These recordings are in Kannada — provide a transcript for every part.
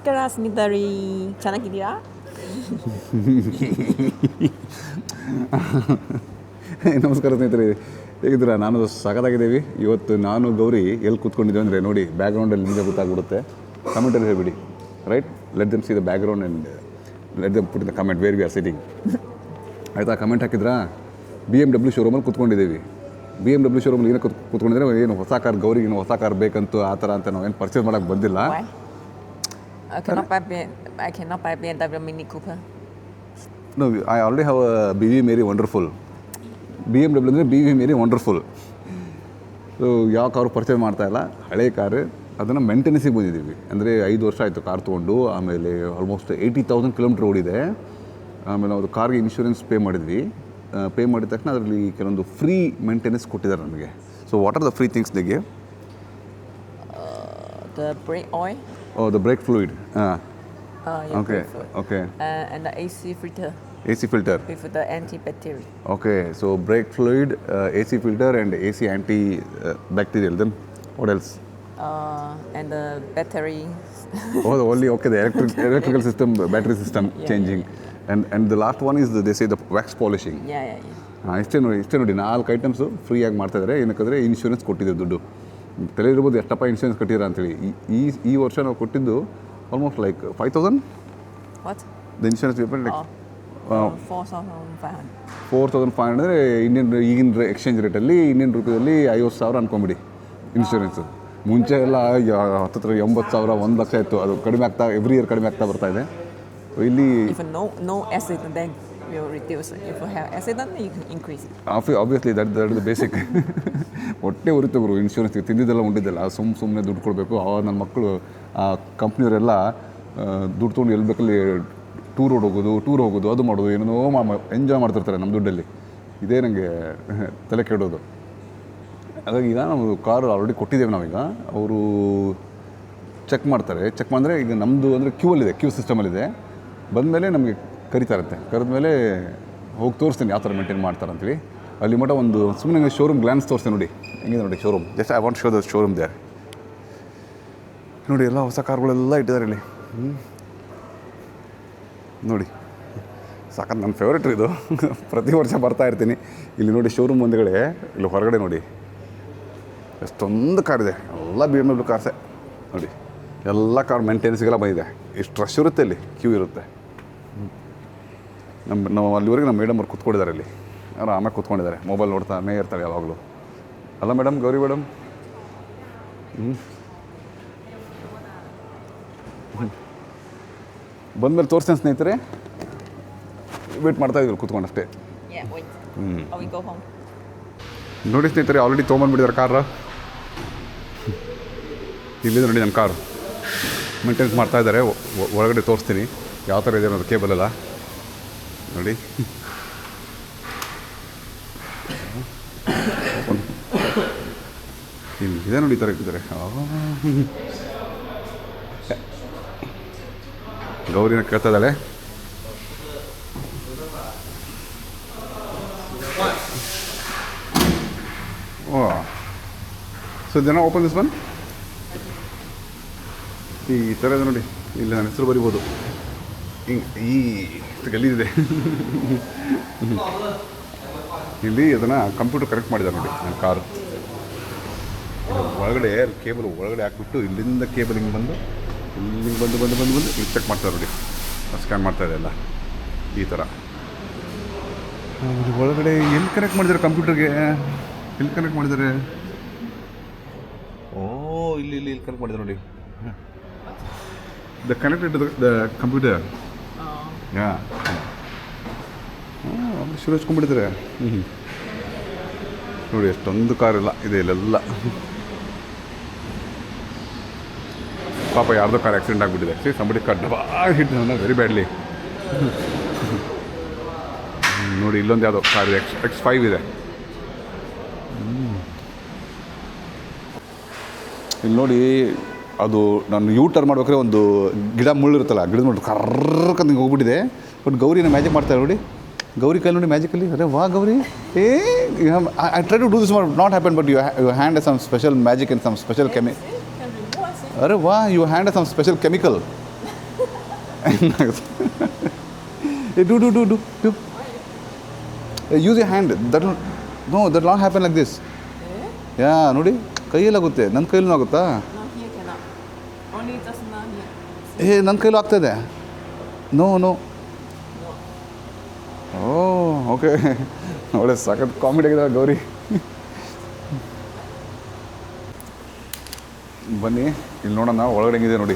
ನಮಸ್ಕಾರ ಸ್ಮಿತರಿ ಚೆನ್ನಾಗಿದ್ದೀರಾ? ನಮಸ್ಕಾರ ಸ್ನೇಹಿತರೆ, ಹೇಗಿದ್ದೀರಾ? ನಾನು ಸಖತ್ತಾಗಿದ್ದೀವಿ. ಇವತ್ತು ನಾನು ಗೌರಿ ಎಲ್ಲಿ ಕೂತ್ಕೊಂಡಿದ್ದೀವಿ ಅಂದರೆ ನೋಡಿ, ಬ್ಯಾಕ್ಗ್ರೌಂಡಲ್ಲಿ ನಿಮಗೆ ಗೊತ್ತಾಗ್ಬಿಡುತ್ತೆ. ಕಮೆಂಟಲ್ಲಿ ಹೇಳಿಬಿಡಿ, right? Let them see the background and let them put in the comment where we are sitting. ಆಯಿತಾ? ಕಮೆಂಟ್ ಹಾಕಿದ್ರಾ? BMW ಶೋರೂಮಲ್ಲಿ ಕೂತ್ಕೊಂಡಿದ್ದೀವಿ. BMW ಶೋರೂಮಲ್ಲಿ ಏನಕ್ಕೆ ಕೂತ್ಕೊಂಡಿದ್ರೆ, ಏನು ಹೊಸ ಕಾರ್, ಗೌರಿಗೆ ಏನು ಹೊಸ ಕಾರ್ ಬೇಕಂತೂ ಆ ಥರ ಅಂತ ನಾವೇನು ಪರ್ಚೇಸ್ ಮಾಡೋಕ್ಕೆ ಬಂದಿಲ್ಲ. I cannot buy BMW Mini Cooper. No, I already have a BV Mary Wonderful. BMW ಅಂದರೆ BV Mary Wonderful. ಸೊ ಯಾವ ಕಾರು ಪರ್ಚೇಸ್ ಮಾಡ್ತಾ ಇಲ್ಲ, ಹಳೆ ಕಾರು. ಅದನ್ನು ಮೇಂಟೆನೆನ್ಸಿಗೆ ಬಂದಿದ್ದೀವಿ. ಅಂದರೆ 5 ವರ್ಷ ಆಯಿತು ಕಾರ್ ತೊಗೊಂಡು. ಆಮೇಲೆ ಆಲ್ಮೋಸ್ಟ್ 80,000 ಕಿಲೋಮೀಟ್ರ್ ಓಡಿದೆ. ಆಮೇಲೆ ನಾವು ಕಾರ್ಗೆ ಇನ್ಶೂರೆನ್ಸ್ ಪೇ ಮಾಡಿದ್ವಿ. ಪೇ ಮಾಡಿದ ತಕ್ಷಣ ಅದರಲ್ಲಿ ಕೆಲವೊಂದು ಫ್ರೀ ಮೇಂಟೆನೆನ್ಸ್ ಕೊಟ್ಟಿದ್ದಾರೆ ನಮಗೆ. So what are the free things they give? The brake oil. Oh, the brake fluid. Yeah, Okay, brake fluid. okay. And the AC filter AC filter. with the antibacterial. Okay, so brake fluid, AC filter and AC antibacterial. Then what else? And the battery. Oh, the electrical system, battery system changing. And the last one is they say the wax polishing. Yeah. ಇಷ್ಟೇ ನೋಡಿ 4 ಐಟಮ್ಸು ಫ್ರೀಯಾಗಿ ಮಾಡ್ತಾಯಿದ್ದಾರೆ. ಏನಕ್ಕಂದರೆ ಇನ್ಶೂರೆನ್ಸ್ ಕೊಟ್ಟಿದೆ ದುಡ್ಡು. ತಿಳಿದಿರ್ಬೋದು ಎಷ್ಟಪ್ಪ ಇನ್ಶೂರೆನ್ಸ್ ಕಟ್ಟಿದ್ದೀರಾ ಅಂತೇಳಿ. ಈ ವರ್ಷ ನಾವು ಕೊಟ್ಟಿದ್ದು almost like 5,000. What? The insurance payment like 4,500. 4,500 ಅಂದರೆ ಈಗಿನ ಎಕ್ಸ್ಚೇಂಜ್ ರೇಟಲ್ಲಿ ಇಂಡಿಯನ್ ರುಪೀಸಲ್ಲಿ 50,000 ಅನ್ಕೊಂಬಿಡಿ ಇನ್ಶೂರೆನ್ಸು. ಮುಂಚೆ ಎಲ್ಲ 10,000, 80,000, 1,00,000 ಇತ್ತು. ಅದು ಕಡಿಮೆ ಆಗ್ತಾ ಎವ್ರಿ ಇಯರ್ ಕಡಿಮೆ ಆಗ್ತಾ ಬರ್ತಾ ಇದೆ. ಇಲ್ಲಿ If no accident, then will reduce. If you have accident, you can increase. Obviously that is the basic. ಹೊಟ್ಟೆ ಉರಿತು ಗುರು ಇನ್ಶೂರೆನ್ಸ್ಗೆ. ತಿಂದಿದ್ದೆಲ್ಲ ಉಂಡಿದ್ದೆಲ್ಲ ಸುಮ್ಮನೆ ದುಡ್ಡು ಕೊಡಬೇಕು. ಆವಾಗ ನನ್ನ ಮಕ್ಕಳು ಕಂಪ್ನಿಯವರೆಲ್ಲ ದುಡ್ಡು ತೊಗೊಂಡು ಎಲ್ಲಿ ಬೇಕಲ್ಲಿ ಟೂರ್ ಹೋಗೋದು ಅದು ಮಾಡೋದು, ಏನೇನೋ ಎಂಜಾಯ್ ಮಾಡ್ತಿರ್ತಾರೆ ನಮ್ಮ ದುಡ್ಡಲ್ಲಿ. ಇದೇ ನನಗೆ ತಲೆ ಕೆಡೋದು. ಹಾಗಾಗಿ ಈಗ ನಾವು ಕಾರು ಆಲ್ರೆಡಿ ಕೊಟ್ಟಿದ್ದೇವೆ. ನಾವೀಗ ಅವರು ಚೆಕ್ ಮಾಡ್ತಾರೆ. ಚೆಕ್ ಮಾಡಿದ್ರೆ ಈಗ ನಮ್ಮದು ಅಂದರೆ ಕ್ಯೂ ಸಿಸ್ಟಮಲ್ಲಿದೆ. ಬಂದಮೇಲೆ ನಮಗೆ ಕರಿತಾರಂತೆ. ಕರೆದ್ಮೇಲೆ ಹೋಗಿ ತೋರಿಸ್ತೀನಿ ಯಾವ ಥರ ಮೇಂಟೈನ್ ಮಾಡ್ತಾರಂತೀವಿ. ಅಲ್ಲಿ ಮಟ್ಟ ಒಂದು ಸುಮ್ಮನೆ ಶೋರೂಮ್ ಗ್ಲಾನ್ಸ್ ತೋರಿಸ್ತೀನಿ ನೋಡಿ, ಹೆಂಗಿದೆ ನೋಡಿ showroom. Just I want show the showroom there. ನೋಡಿ ಎಲ್ಲ ಹೊಸ ಕಾರ್ಗಳೆಲ್ಲ ಇಟ್ಟಿದ್ದಾರೆ ಇಲ್ಲಿ. ನೋಡಿ ಸಾಕಂತ ನನ್ನ ಫೇವ್ರೇಟ್ ಇದು. ಪ್ರತಿ ವರ್ಷ ಬರ್ತಾ ಇರ್ತೀನಿ ಇಲ್ಲಿ. ನೋಡಿ ಶೋರೂಮ್ ಮುಂದೆಗಡೆ ಇಲ್ಲಿ ಹೊರಗಡೆ ನೋಡಿ ಎಷ್ಟೊಂದು ಕಾರಿದೆ. ಎಲ್ಲ BMW ಕಾರ್ಸೆ ನೋಡಿ. ಎಲ್ಲ ಕಾರ್ ಮೇಂಟೆನೆನ್ಸ್ಗೆಲ್ಲ ಬಂದಿದೆ. ಇಷ್ಟು ರಶ್ ಇರುತ್ತೆ, ಇಲ್ಲಿ ಕ್ಯೂ ಇರುತ್ತೆ. ನಾವು ಅಲ್ಲಿವರೆಗೆ ನಮ್ಮ ಮೇಡಮ್ ಅವ್ರು ಕೂತ್ಕೊಂಡಿದ್ದಾರೆ ಇಲ್ಲಿ. ಯಾರು ಆಮೇಲೆ ಕೂತ್ಕೊಂಡಿದ್ದಾರೆ, ಮೊಬೈಲ್ ನೋಡ್ತಾನೆ ಇರ್ತಾರೆ ಯಾವಾಗಲೂ. ಅಲ್ಲ ಮೇಡಮ್, ಗೌರಿ ಮೇಡಮ್. ಬಂದಮೇಲೆ ತೋರಿಸ್ತೇನೆ ಸ್ನೇಹಿತರೆ. ವೇಟ್ ಮಾಡ್ತಾಯಿದ್ರು ಕೂತ್ಕೊಂಡು ಅಷ್ಟೇ. ನೋಡಿ ಸ್ನೇಹಿತರೆ, ಆಲ್ರೆಡಿ ತೊಗೊಂಬಂದ್ಬಿಟ್ಟಿದ್ದಾರೆ ಕಾರು. ಇಲ್ಲಿದೆ ನೋಡಿ ನನ್ನ ಕಾರು. ಮೇಂಟೆನೆನ್ಸ್ ಮಾಡ್ತಾಯಿದ್ದಾರೆ. ಒಳಗಡೆ ತೋರಿಸ್ತೀನಿ ಯಾವ ಥರ ಇದೆ ಅನ್ನೋದು ಕೇಬಲ್ ಎಲ್ಲ ನೋಡಿ. ಇದೆ ನೋಡಿ, ಈ ಥರ ಇಟ್ಟಿದ್ದಾರೆ. ಗೌರಿನ ಕೇಳ್ತಾ ಇದ್ದಾಳೆ. ಓ, ಸೊ ಜನ ಓಪನ್ ದಿಸ್ ಒನ್. ಈ ಥರ ಇದೆ ನೋಡಿ. ಇಲ್ಲಿ ನನ್ನ ಹೆಸರು ಬರಿಬೋದು. ಈ ಗಲೀಜಿದೆ. ಇಲ್ಲಿ ಅದನ್ನು ಕಂಪ್ಯೂಟರ್ ಕರೆಕ್ಟ್ ಮಾಡಿದ್ದಾರೆ ನೋಡಿ ನನ್ನ ಕಾರು. ಒಳಗಡೆ ಕೇಬಲ್ ಒಳಗಡೆ ಹಾಕ್ಬಿಟ್ಟು ಇಲ್ಲಿಂದ ಕೇಬಲ್ ಹಿಂಗೆ ಬಂದು ಇಲ್ಲಿಂಗೆ ಬಂದು ಇಲ್ಲಿ ಚೆಕ್ ಮಾಡ್ತಾರೆ ನೋಡಿ. ಸ್ಕ್ಯಾನ್ ಮಾಡ್ತಾಯಿದೆ ಎಲ್ಲ ಈ ಥರ. ಒಳಗಡೆ ಎಲ್ಲಿ ಕನೆಕ್ಟ್ ಮಾಡಿದ್ದಾರೆ ಕಂಪ್ಯೂಟರ್ಗೆ? ಎಲ್ಲಿ ಕನೆಕ್ಟ್ ಮಾಡಿದ್ದಾರೆ? ಓ, ಇಲ್ಲಿ ಕನೆಕ್ಟ್ ಮಾಡಿದ್ದಾರೆ ನೋಡಿ. The connected the computer. Yeah, ಶುರು ಹಚ್ಕೊಂಡ್ಬಿಟ್ಟಿದ್ದಾರೆ. ನೋಡಿ ಎಷ್ಟೊಂದು ಕಾರೆಲ್ಲ ಇದೆ ಇಲ್ಲೆಲ್ಲ. ಪಾಪ ಯಾರ್ದೋ ಕಾರ್ ಆಕ್ಸಿಡೆಂಟ್ ಆಗಿಬಿಟ್ಟಿದೆ. ಸಿ ಸಂಬಡಿ ಕಾರ್ ಡಬಾ ಹಿಟ್ ವೆರಿ ಬ್ಯಾಡ್ಲಿ. ನೋಡಿ ಇಲ್ಲೊಂದು ಯಾವುದೋ ಕಾರ್ ಇದೆ, X5 ಇದೆ. ಇಲ್ಲಿ ನೋಡಿ, ಅದು ನಾನು ಟರ್ನ್ ಮಾಡ್ಬೇಕಾದ್ರೆ ಒಂದು ಗಿಡ ಮುಳ್ಳಿರುತ್ತಲ್ಲ, ಗಿಡದ ನೋಡಿ ಕರ್ರಕ್ಕಂತ ಹಿಂಗೆ ಹೋಗ್ಬಿಟ್ಟಿದೆ. ಬಟ್ ಗೌರಿನ ಮ್ಯಾಜಿಕ್ ಮಾಡ್ತಾರೆ ನೋಡಿ. ಗೌರಿ ಕೈ ನೋಡಿ ಮ್ಯಾಜಿಕಲ್ಲಿ. ಅರೆ ವಾ Gauri, I try to do this not happen, but you hand some special magic and some special ಕೆಮಿ. ಅರೆ ವಾ, you hand some special chemical. Do. Use your hand. That will not happen like this. ಯಾ ನೋಡಿ ಕೈಯಲ್ಲಾಗುತ್ತೆ, ನನ್ನ ಕೈಲೂ ಆಗುತ್ತಾ? No, here cannot. Only just now here. ನನ್ನ ಕೈಲೂ ಆಗ್ತಾಯಿದೆ. No okay. ಒಳ್ಳೆ ಸಖತ್ ಕಾಮಿಡಿ ಆಗಿದೆ ಗೌರಿ. ಬನ್ನಿ ಇಲ್ಲಿ ನೋಡೋಣ ಒಳಗಡೆ ಹೆಂಗಿದೆ ನೋಡಿ.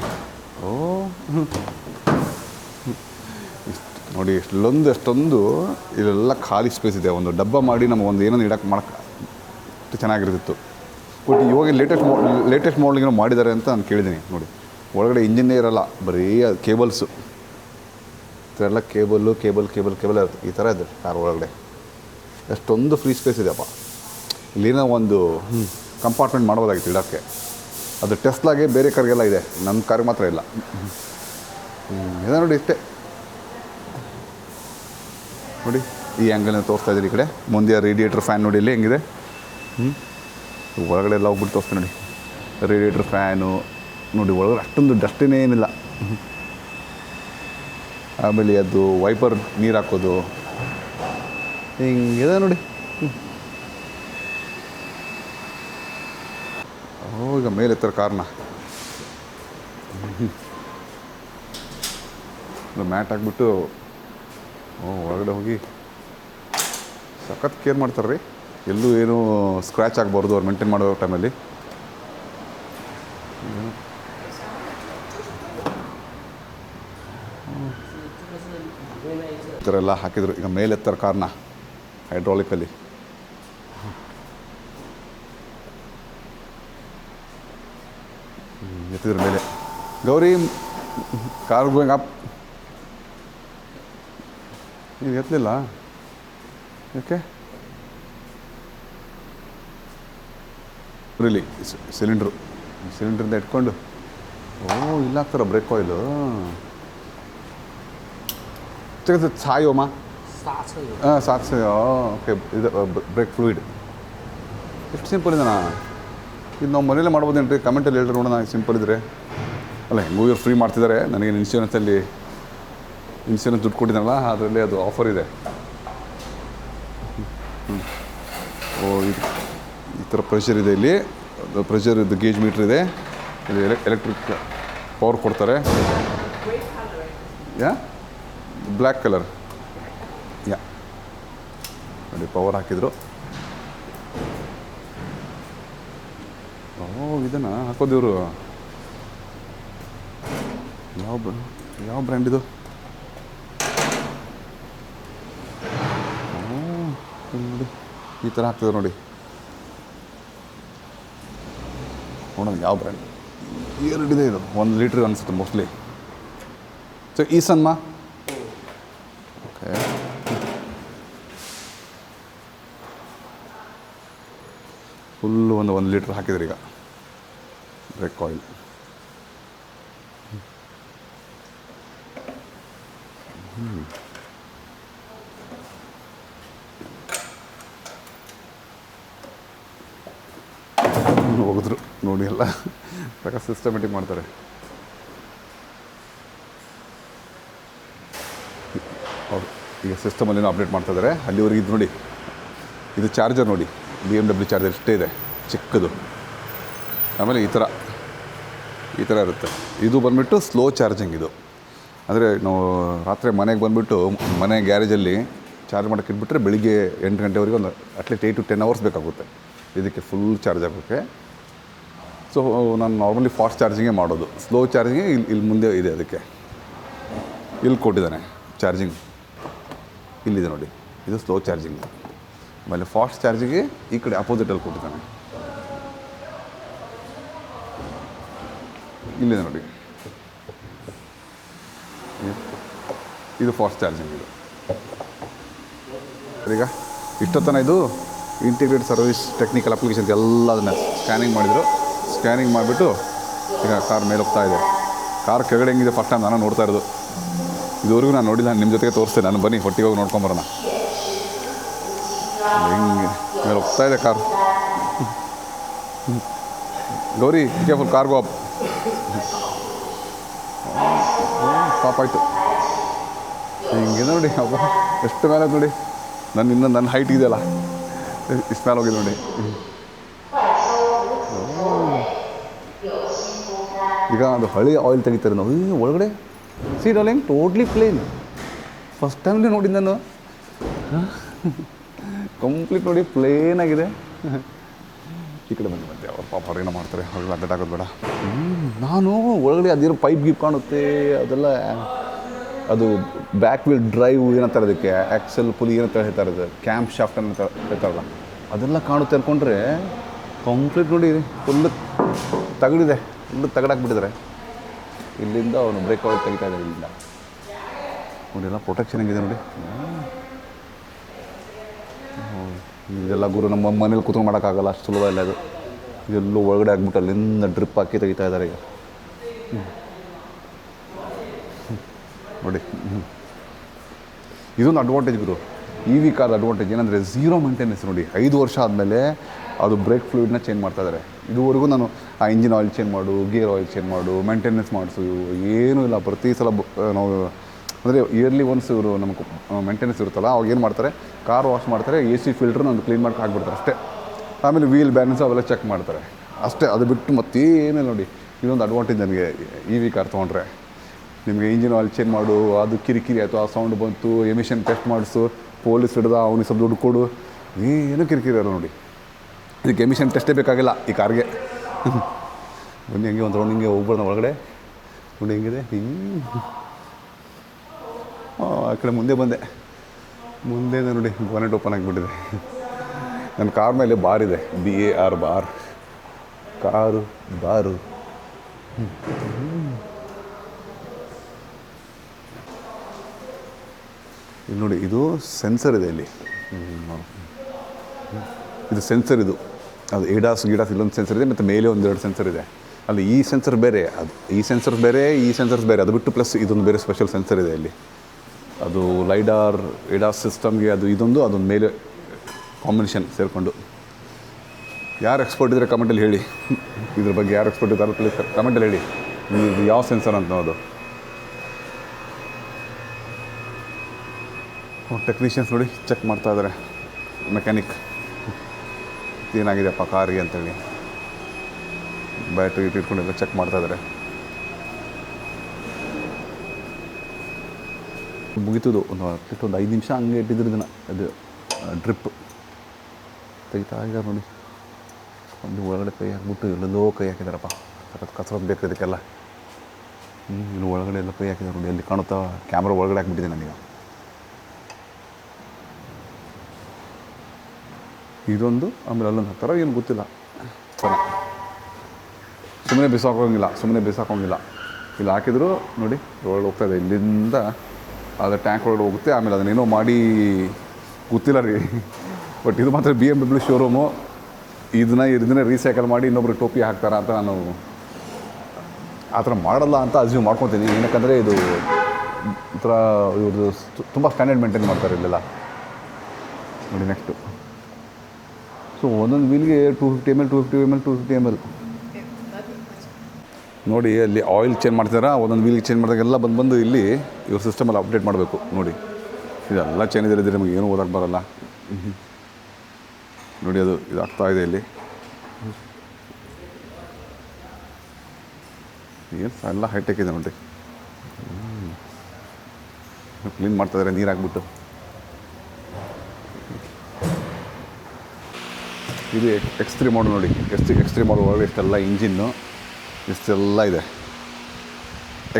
ನೋಡಿ ಎಷ್ಟೊಂದು ಇಲ್ಲೆಲ್ಲ ಖಾಲಿ ಸ್ಪೇಸ್ ಇದೆ. ಒಂದು ಡಬ್ಬ ಮಾಡಿ ನಮಗೆ ಒಂದು ಏನೋ ಇಡಕ್ಕೆ ಮಾಡೋಕ್ಕೆ ಚೆನ್ನಾಗಿರ್ತಿತ್ತು. ಬಟ್ ಇವಾಗ ಲೇಟೆಸ್ಟ್ ಮಾಡಲಿಂಗ್ ಮಾಡಿದ್ದಾರೆ ಅಂತ ನಾನು ಕೇಳಿದ್ದೀನಿ. ನೋಡಿ ಒಳಗಡೆ ಇಂಜಿನ್ನೇ ಇರೋಲ್ಲ, ಬರೀ ಅದು ಕೇಬಲ್ಸು, ಈ ಥರ ಎಲ್ಲ ಕೇಬಲ್ ಈ ಥರ ಇದೆ ಕಾರ್ ಒಳಗಡೆ. ಎಷ್ಟೊಂದು ಫ್ರೀ ಸ್ಪೇಸ್ ಇದೆಯಪ್ಪ. ಇಲ್ಲಿನ ಒಂದು ಕಂಪಾರ್ಟ್ಮೆಂಟ್ ಮಾಡ್ಬೋದಾಗಿತ್ತು ಇಡೋಕ್ಕೆ. ಅದು ಟೆಸ್ಲಾಗೆ ಬೇರೆ ಕಾರ್ಗೆಲ್ಲ ಇದೆ, ನನ್ನ ಕಾರ್ಗೆ ಮಾತ್ರ ಇಲ್ಲ. ಇದೆ ನೋಡಿ ಇಷ್ಟೇ. ನೋಡಿ ಈ ಆ್ಯಂಗಲ್ನ ತೋರಿಸ್ತಾ ಇದ್ದೀನಿ. ಈ ಕಡೆ ಮುಂದೆ ರೇಡಿಯೇಟರ್ ಫ್ಯಾನ್ ನೋಡಿ ಇಲ್ಲಿ ಹೆಂಗಿದೆ. ಒಳಗಡೆ ಎಲ್ಲ ಹೋಗ್ಬಿಟ್ಟು ತೋರಿಸ್ತೀನಿ ನೋಡಿ. ರೇಡಿಯೇಟರ್ ಫ್ಯಾನು ನೋಡಿ, ಒಳಗಡೆ ಅಷ್ಟೊಂದು ಡಸ್ಟೇನೇ ಏನಿಲ್ಲ. ಆಮೇಲೆ ಅದು ವೈಪರ್ ನೀರು ಹಾಕೋದು ಹಿಂಗಿದೆ ನೋಡಿ. ಈಗ ಮೇಲೆ ಎತ್ತರ ಕಾರ್ನ ಮ್ಯಾಟ್ ಹಾಕ್ಬಿಟ್ಟು ಒಳಗಡೆ ಹೋಗಿ ಸಖತ್ ಕೇರ್ ಮಾಡ್ತಾರೆ ರೀ. ಎಲ್ಲೂ ಏನೂ ಸ್ಕ್ರ್ಯಾಚ್ ಆಗಬಾರ್ದು ಅವ್ರು ಮೇಂಟೈನ್ ಮಾಡೋ ಟೈಮಲ್ಲಿ. ಈ ಥರ ಎಲ್ಲ ಹಾಕಿದರು. ಈಗ ಮೇಲೆ ಎತ್ತರ ಕಾರ್ನ ಹೈಡ್ರಾಲಿಕಲ್ಲಿ ಎತ್ತಿದ್ರ ಮೇಲೆ. Gauri car going up. ನೀವು ಎತ್ತಲಿಲ್ಲ ಯಾಕೆ? ರಿಲಿ ಸಿಲಿಂಡ್ರಿಂದ ಇಟ್ಕೊಂಡು ಇಲ್ಲ ಹಾಕ್ತಾರ ಬ್ರೇಕ್ ಆಯಿಲು. ಸಾಯೋಮ್ಮ ಸಾಕು. ಓಕೆ, ಇದು ಬ್ರೇಕ್ ಫ್ಲೂಯಿಡ್. ಎಷ್ಟು ಸಿಂಪಲ್ ಇದೆನಾ ಇದು? ನಾವು ಮನೇಲೇ ಮಾಡ್ಬೋದೇನು ರೀ? ಕಮೆಂಟಲ್ಲಿ ಹೇಳ್ರಿ ನೋಡೋಣ. ಸಿಂಪಲ್ ಇದ್ದರೆ ಅಲ್ಲ, ಹೆಂಗೂ ಇವ್ರು ಫ್ರೀ ಮಾಡ್ತಿದ್ದಾರೆ. ನನಗೆ ಇನ್ಶೂರೆನ್ಸ್ ದುಡ್ಡು ಕೊಟ್ಟಿದ್ದಾನಲ್ಲ, ಅದರಲ್ಲಿ ಅದು ಆಫರ್ ಇದೆ. ಇದು ಈ ಥರ ಪ್ರೆಷರ್ ಇದೆ. ಇಲ್ಲಿ ಪ್ರೆಷರ್ ಇದು ಗೇಜ್ ಮೀಟ್ರ್ ಇದೆ. ಇಲ್ಲಿ ಎಲೆಕ್ಟ್ರಿಕ್ ಪವರ್ ಕೊಡ್ತಾರೆ. ಯಾ ಬ್ಲ್ಯಾಕ್ ಕಲರ್. ಯಾ ನೋಡಿ ಪವರ್ ಹಾಕಿದ್ರು. ಇದನ್ನು ಹಾಕೋದು ಇವರು. ಯಾವ ಬ್ರ್ಯಾಂಡ್ ಇದು? ನೋಡಿ ಈ ಥರ ಹಾಕ್ತಿದ್ರು ನೋಡಿ. ನೋಡೋಣ ಯಾವ ಬ್ರ್ಯಾಂಡ್. ಎರಡಿದೆ ಇದು. 1 ಲೀಟ್ರ್ ಅನಿಸುತ್ತೆ ಮೋಸ್ಟ್ಲಿ. ಸೊ ಈಸನ್ಮಾ. ಓಕೆ, ಫುಲ್ಲು 1 ಲೀಟ್ರ್ ಹಾಕಿದ್ರು ಈಗ ಬ್ರೇಕ್ ಆಯಿಲ್. ಹೋಗಿದ್ರು ನೋಡಿ. ಎಲ್ಲ ಸಿಸ್ಟಮೆಟಿಕ್ ಮಾಡ್ತಾರೆ. ಅವ್ರು ಈಗ ಸಿಸ್ಟಮಲ್ಲಿನೂ ಅಪ್ಡೇಟ್ ಮಾಡ್ತಾಯಿದ್ದಾರೆ. ಅಲ್ಲಿವರೆಗೆ ಇದು ನೋಡಿ, ಇದು ಚಾರ್ಜರ್ ನೋಡಿ. BMW ಚಾರ್ಜರ್ ಇಷ್ಟೇ ಇದೆ, ಚಿಕ್ಕದು. ಆಮೇಲೆ ಈ ಥರ ಇರುತ್ತೆ. ಇದು ಬಂದುಬಿಟ್ಟು ಸ್ಲೋ ಚಾರ್ಜಿಂಗ್. ಇದು ಅಂದರೆ ನಾವು ರಾತ್ರಿ ಮನೆಗೆ ಬಂದುಬಿಟ್ಟು ಮನೆ ಗ್ಯಾರೇಜಲ್ಲಿ ಚಾರ್ಜ್ ಮಾಡೋಕ್ಕೆ ಇಟ್ಬಿಟ್ರೆ ಬೆಳಿಗ್ಗೆ 8 ಗಂಟೆವರೆಗೆ ಒಂದು ಅಟ್ಲೀಸ್ಟ್ 8 to 10 hours ಬೇಕಾಗುತ್ತೆ ಇದಕ್ಕೆ ಫುಲ್ ಚಾರ್ಜ್ ಆಗೋಕ್ಕೆ. ಸೊ ನಾನು ನಾರ್ಮಲಿ ಫಾಸ್ಟ್ ಚಾರ್ಜಿಂಗೇ ಮಾಡೋದು. ಸ್ಲೋ ಚಾರ್ಜಿಂಗೇ ಇಲ್ಲಿ ಮುಂದೆ ಇದೆ. ಅದಕ್ಕೆ ಇಲ್ಲಿ ಕೊಟ್ಟಿದ್ದಾನೆ ಚಾರ್ಜಿಂಗ್. ಇಲ್ಲಿದೆ ನೋಡಿ, ಇದು ಸ್ಲೋ ಚಾರ್ಜಿಂಗ್. ಆಮೇಲೆ ಫಾಸ್ಟ್ ಚಾರ್ಜಿಗೆ ಈ ಕಡೆ ಅಪೋಸಿಟಲ್ಲಿ ಕೊಟ್ಟಿದ್ದಾನೆ. ಇಲ್ಲಿದೆ ನೋಡಿ, ಇದು ಫಾಸ್ಟ್ ಚಾರ್ಜಿಂಗ್. ಇದು ಈಗ ಇಷ್ಟೊತ್ತನ ಇದು ಇಂಟಿಗ್ರೇಟೆಡ್ ಸರ್ವಿಸ್ ಟೆಕ್ನಿಕಲ್ ಅಪ್ಲಿಕೇಶನ್ಸ್ ಎಲ್ಲ ಅದನ್ನು ಸ್ಕ್ಯಾನಿಂಗ್ ಮಾಡಿದರು. ಸ್ಕ್ಯಾನಿಂಗ್ ಮಾಡಿಬಿಟ್ಟು ಈಗ ಕಾರ್ ಮೇಲೆ ಹೋಗ್ತಾ ಇದೆ. ಕಾರ್ ಕೆಳಗಡೆ ಹೆಂಗಿದೆ ಫಸ್ಟ್ ಟೈಮ್ ನಾನು ನೋಡ್ತಾ ಇರೋದು. ಇದುವರೆಗೂ ನಾನು ನೋಡಿಲ್ಲ. ನಿಮ್ಮ ಜೊತೆಗೆ ತೋರಿಸ್ತೇನೆ ನಾನು. ಬನ್ನಿ ಒಟ್ಟಿಗೆ ಹೋಗಿ ನೋಡ್ಕೊಂಬರೋಣ. ಹೆಂಗೆ ಮೇಲೆ ಹೋಗ್ತಾ ಇದೆ car. Gauri careful, car go up stop ಆಯಿತು. ಹಿಂಗೆ ನೋಡಿ ಅಪ್ಪ ಎಷ್ಟು ಮೇಲೆ ನೋಡಿ, ನನ್ನ ಹೈಟ್ ಇದೆಯಲ್ಲ ಇಷ್ಟು ಮೇಲೆ ಹೋಗಿದೆ ನೋಡಿ. ಈಗ ಅದು ಹಳೆ ಆಯಿಲ್ ತೆಗಿತಾರೆ ನಾವು ಒಳಗಡೆ. See darling, totally plain. First ಟೈಮ್ಲಿ ನೋಡಿದ್ದು ನಾನು. ಕಂಪ್ಲೀಟ್ ನೋಡಿ ಪ್ಲೇನ್ ಆಗಿದೆ. ಈ ಕಡೆ ಬಂದೆ ಅವ್ರ ಪಾಪ ಅವ್ರೇನೋ ಮಾಡ್ತಾರೆ, ಅವ್ರಿಗೆ ಅಡ್ಡಾಟ್ ಆಗೋದು ಬೇಡ. ನಾನು ಒಳಗಡೆ ಅದೇನೋ ಪೈಪ್ ಗೀಪ್ ಕಾಣುತ್ತೆ, ಅದೆಲ್ಲ ಅದು ಬ್ಯಾಕ್ ವೀಲ್ ಡ್ರೈವ್ ಏನಂತಾರೆ ಅದಕ್ಕೆ, ಆ್ಯಕ್ಸಲ್ ಪುಲಿ ಏನಂತ ಹೇಳ್ತಾರೆ, ಅದು ಕ್ಯಾಂಪ್ ಶಾಫ್ಟ್ ಅಂತ ಹೇಳ್ತಾರಲ್ಲ, ಅದೆಲ್ಲ ಕಾಣುತ್ತೆ ಅಂದ್ಕೊಂಡ್ರೆ ಕಂಪ್ಲೀಟ್ ನೋಡಿ ಫುಲ್ಲು ತಗಡಿದೆ, ಫುಲ್ಲು ತಗಡಾಕ್ಬಿಟ್ಟಿದ್ದಾರೆ. ಇಲ್ಲಿಂದ ಅವನು ಬ್ರೇಕ್ ಆಗಿ ತೆಗಿತಾ ಇದ್ದಾರೆ ಇಲ್ಲಿಂದ ನೋಡಿ. ಎಲ್ಲ ಪ್ರೊಟೆಕ್ಷನ್ ಹೆಂಗಿದೆ ನೋಡಿ. ಇದೆಲ್ಲ ಗುರು ನಮ್ಮ ಮನೇಲಿ ಕೂತ್ಕೊಂಡು ಮಾಡೋಕ್ಕಾಗಲ್ಲ, ಅಷ್ಟು ಸುಲಭ ಇಲ್ಲ ಅದು. ಇದೆಲ್ಲೂ ಒಳಗಡೆ ಆಗ್ಬಿಟ್ಟು ಅಲ್ಲಿಂದ ಡ್ರಿಪ್ ಹಾಕಿ ತೆಗಿತಾ ಇದ್ದಾರೆ ಈಗ ನೋಡಿ. ಇದೊಂದು ಅಡ್ವಾಂಟೇಜ್ ಗುರು ಇ ವಿ ಕಾರ್ ಅಡ್ವಾಂಟೇಜ್ ಏನಂದರೆ ಝೀರೋ ಮೇಂಟೆನೆನ್ಸ್ ನೋಡಿ. 5 ವರ್ಷ ಆದಮೇಲೆ ಅದು ಬ್ರೇಕ್ ಫ್ಲೂಯಿಡ್ನ ಚೇಂಜ್ ಮಾಡ್ತಾ ಇದ್ದಾರೆ. ಇದುವರೆಗೂ ನಾನು ಆ ಇಂಜಿನ್ ಆಯಿಲ್ ಚೇಂಜ್ ಮಾಡು, ಗೇರ್ ಆಯಿಲ್ ಚೇಂಜ್ ಮಾಡು, ಮೇಂಟೆನೆನ್ಸ್ ಮಾಡಿಸು, ಏನೂ ಇಲ್ಲ. ಪ್ರತಿ ಸಲ ನಾವು ಅಂದರೆ ಇಯರ್ಲಿ ಒನ್ಸ್ ಇವರು ನಮಗೆ ಮೇಂಟೆನೆನ್ಸ್ ಇರುತ್ತಲ್ಲ, ಅವಾಗ ಏನು ಮಾಡ್ತಾರೆ, ಕಾರ್ ವಾಶ್ ಮಾಡ್ತಾರೆ, ಎ ಸಿ ಫಿಲ್ಟ್ರನ್ನ ಒಂದು ಕ್ಲೀನ್ ಮಾಡಿ ಹಾಕ್ಬಿಡ್ತಾರೆ ಅಷ್ಟೇ. ಆಮೇಲೆ ವೀಲ್ ಬ್ಯಾಲೆನ್ಸ್ ಅವೆಲ್ಲ ಚೆಕ್ ಮಾಡ್ತಾರೆ ಅಷ್ಟೇ. ಅದು ಬಿಟ್ಟು ಮತ್ತೇನೇ ನೋಡಿ. ಇದೊಂದು ಅಡ್ವಾಂಟೇಜ್ ನನಗೆ ಇ ವಿ ಕಾರ್ ತೊಗೊಂಡ್ರೆ. ನಿಮಗೆ ಇಂಜಿನ್ ಆಯಿಲ್ ಚೇಂಜ್ ಮಾಡು, ಅದು ಕಿರಿಕಿರಿ ಆಯಿತು, ಆ ಸೌಂಡ್ ಬಂತು, ಎಮಿಷನ್ ಟೆಸ್ಟ್ ಮಾಡಿಸು, ಪೊಲೀಸ್ ಹಿಡ್ದ ಅವನಿಗೆ ಸ್ವಲ್ಪ ದುಡ್ಡು ಕೊಡು, ಏನೂ ಕಿರಿಕಿರಿ ಇರೋಲ್ಲ ನೋಡಿ. ಇದಕ್ಕೆ ಎಮಿಷನ್ ಟೆಸ್ಟೇ ಬೇಕಾಗಿಲ್ಲ ಈ ಕಾರ್ಗೆ. ಬನ್ನಿ ಹಂಗೆ ಒಂದು ರೌಂಡ್ ಹಿಂಗೆ ಹೋಗ್ಬಾರ್ದು ಒಳಗಡೆ ನೋಡಿ ಹೆಂಗಿದೆ. ಆ ಕಡೆ ಮುಂದೆ ಬಂದೆ, ಮುಂದೆ ನೋಡಿ ಬಾನೆಟ್ ಓಪನ್ ಆಗಿಬಿಟ್ಟಿದೆ. ನನ್ನ ಕಾರ್ ಮೇಲೆ ಬಾರ್ ಇದೆ, BAR ಬಾರ್, ಕಾರು ಬಾರು. ಇಲ್ಲಿ ನೋಡಿ, ಇದು ಸೆನ್ಸರ್ ಇದೆ ಇಲ್ಲಿ. ಇದು ಸೆನ್ಸರ್, ಇದು ಅದು ಎಡಾಸ್ ಗಿಡಾಸ್ ಇಲ್ಲೊಂದು ಸೆನ್ಸರ್ ಇದೆ, ಮತ್ತು ಮೇಲೆ ಒಂದೆರಡು ಸೆನ್ಸರ್ ಇದೆ. ಅಲ್ಲಿ ಈ ಸೆನ್ಸರ್ ಬೇರೆ, ಅದು ಈ ಸೆನ್ಸರ್ಸ್ ಬೇರೆ, ಈ ಸೆನ್ಸರ್ಸ್ ಬೇರೆ. ಅದು ಬಿಟ್ಟು ಪ್ಲಸ್ ಇದೊಂದು ಬೇರೆ ಸ್ಪೆಷಲ್ ಸೆನ್ಸರ್ ಇದೆ ಇಲ್ಲಿ. ಅದು ಲೈಡಾರ್ ಎಡಾಸ್ ಸಿಸ್ಟಮ್ಗೆ ಅದು ಇದೊಂದು, ಅದೊಂದು ಮೇಲೆ ಕಾಂಬಿನೇಷನ್ ಸೇರಿಕೊಂಡು. ಯಾರು ಎಕ್ಸ್ಪರ್ಟ್ ಇದ್ದರೆ ಕಮೆಂಟಲ್ಲಿ ಹೇಳಿ, ಇದ್ರ ಬಗ್ಗೆ ಯಾರು ಎಕ್ಸ್ಪರ್ಟ್ ಇದ್ದಾರೆ ಪ್ಲೀಸ್ ಕಮೆಂಟಲ್ಲಿ ಹೇಳಿ, ಇದು ಯಾವ ಸೆನ್ಸರ್ ಅಂತ ಅದು. ಟೆಕ್ನಿಷಿಯನ್ಸ್ ನೋಡಿ ಚೆಕ್ ಮಾಡ್ತಾ ಇದ್ದಾರೆ, ಮೆಕ್ಯಾನಿಕ್ ಏನಾಗಿದೆಯಪ್ಪ ಕಾರಿಗೆ ಅಂತೇಳಿ ಬ್ಯಾಟ್ರಿ ಇಟ್ಕೊಂಡೆಲ್ಲ ಚೆಕ್ ಮಾಡ್ತಾ ಇದ್ದಾರೆ. ಮುಗಿತದು ಒಂದು 5 ನಿಮಿಷ ಹಂಗೆ ಇಟ್ಟಿದ್ರು ಇದನ್ನು. ಅದು ಡ್ರಿಪ್ ತೆಗಿತಾ ಇದ್ದಾರೆ ನೋಡಿ. ಒಂದು ಒಳಗಡೆ ಕೈ ಹಾಕ್ಬಿಟ್ಟು ಎಲ್ಲೆಲ್ಲೋ ಕೈ ಹಾಕಿದಾರಪ್ಪ. ಕಸರತ್ತು ಬೇಕು ಇದಕ್ಕೆಲ್ಲ. ಇನ್ನು ಒಳಗಡೆ ಎಲ್ಲ ಕೈ ಹಾಕಿದ್ದಾರೆ ನೋಡಿ. ಅಲ್ಲಿ ಕಾಣುತ್ತಾ, ಕ್ಯಾಮ್ರಾ ಒಳಗಡೆ ಹಾಕ್ಬಿಟ್ಟಿದೆ ನನಗೆ. ಇದೊಂದು, ಆಮೇಲೆ ಅಲ್ಲೊಂದು ಹಾಕ್ತಾರೋ ಏನು ಗೊತ್ತಿಲ್ಲ. ಸುಮ್ಮನೆ ಬಿಸಾಕೋಂಗಿಲ್ಲ. ಇಲ್ಲಿ ಹಾಕಿದ್ರು ನೋಡಿ, ಒಳಗಡೆ ಹೋಗ್ತಾಯಿದೆ. ಇಲ್ಲಿಂದ ಅದು ಟ್ಯಾಂಕ್ ಒಳಗಡೆ ಹೋಗುತ್ತೆ. ಆಮೇಲೆ ಅದನ್ನೇನೋ ಮಾಡಿ ಗೊತ್ತಿಲ್ಲ ರೀ, ಬಟ್ ಇದು ಮಾತ್ರ BMW ಶೋರೂಮು. ಇದನ್ನೇ ರೀಸೈಕಲ್ ಮಾಡಿ ಇನ್ನೊಬ್ರಿಗೆ ಟೋಪಿ ಹಾಕ್ತಾರ ಅಂತ ನಾನು ಆ ಥರ ಮಾಡಲ್ಲ ಅಂತ ಅಸ್ಯೂಮ್ ಮಾಡ್ಕೊತೀನಿ. ಏನಕ್ಕಂದರೆ ಇದು ಒಂಥರ ಇವ್ರದ್ದು ತುಂಬ ಸ್ಟ್ಯಾಂಡರ್ಡ್ ಮೇಂಟೈನ್ ಮಾಡ್ತಾರೆ ಇಲ್ಲೆಲ್ಲ ನೋಡಿ. ನೆಕ್ಸ್ಟು ಸೊ ಒಂದೊಂದು ವೀಲ್ಗೆ 250 ml 250 ml ನೋಡಿ. ಅಲ್ಲಿ ಆಯಿಲ್ ಚೇಂಜ್ ಮಾಡ್ತಾರ, ಒಂದೊಂದು ವೀಲ್ಗೆ ಚೇಂಜ್ ಮಾಡಿದಾಗೆಲ್ಲ ಬಂದು ಇಲ್ಲಿ ಇವ್ರ ಸಿಸ್ಟಮಲ್ಲಿ ಅಪ್ಡೇಟ್ ಮಾಡಬೇಕು ನೋಡಿ. ಇದೆಲ್ಲ ಚೇಂಜ್ ಇದ್ದರೆ ನಮಗೆ ಏನೂ ಓದಕ್ಕೆ ಬರೋಲ್ಲ ನೋಡಿ. ಅದು ಇದಾಗ್ತಾ ಇದೆ ಇಲ್ಲಿ. ಏನು ಎಲ್ಲ ಹೈಟೆಕ್ ಇದೆ ನೋಡಿ. ಕ್ಲೀನ್ ಮಾಡ್ತಾಯಿದ್ದಾರೆ ನೀರು ಹಾಕ್ಬಿಟ್ಟು. ಇದು X3 ಮಾಡಲ್ ನೋಡಿ. X3 ಮಾಡಲ್ ಒಳಗಡೆ ಇಷ್ಟೆಲ್ಲ ಇಂಜಿನ್ನು, ಇಷ್ಟೆಲ್ಲ ಇದೆ.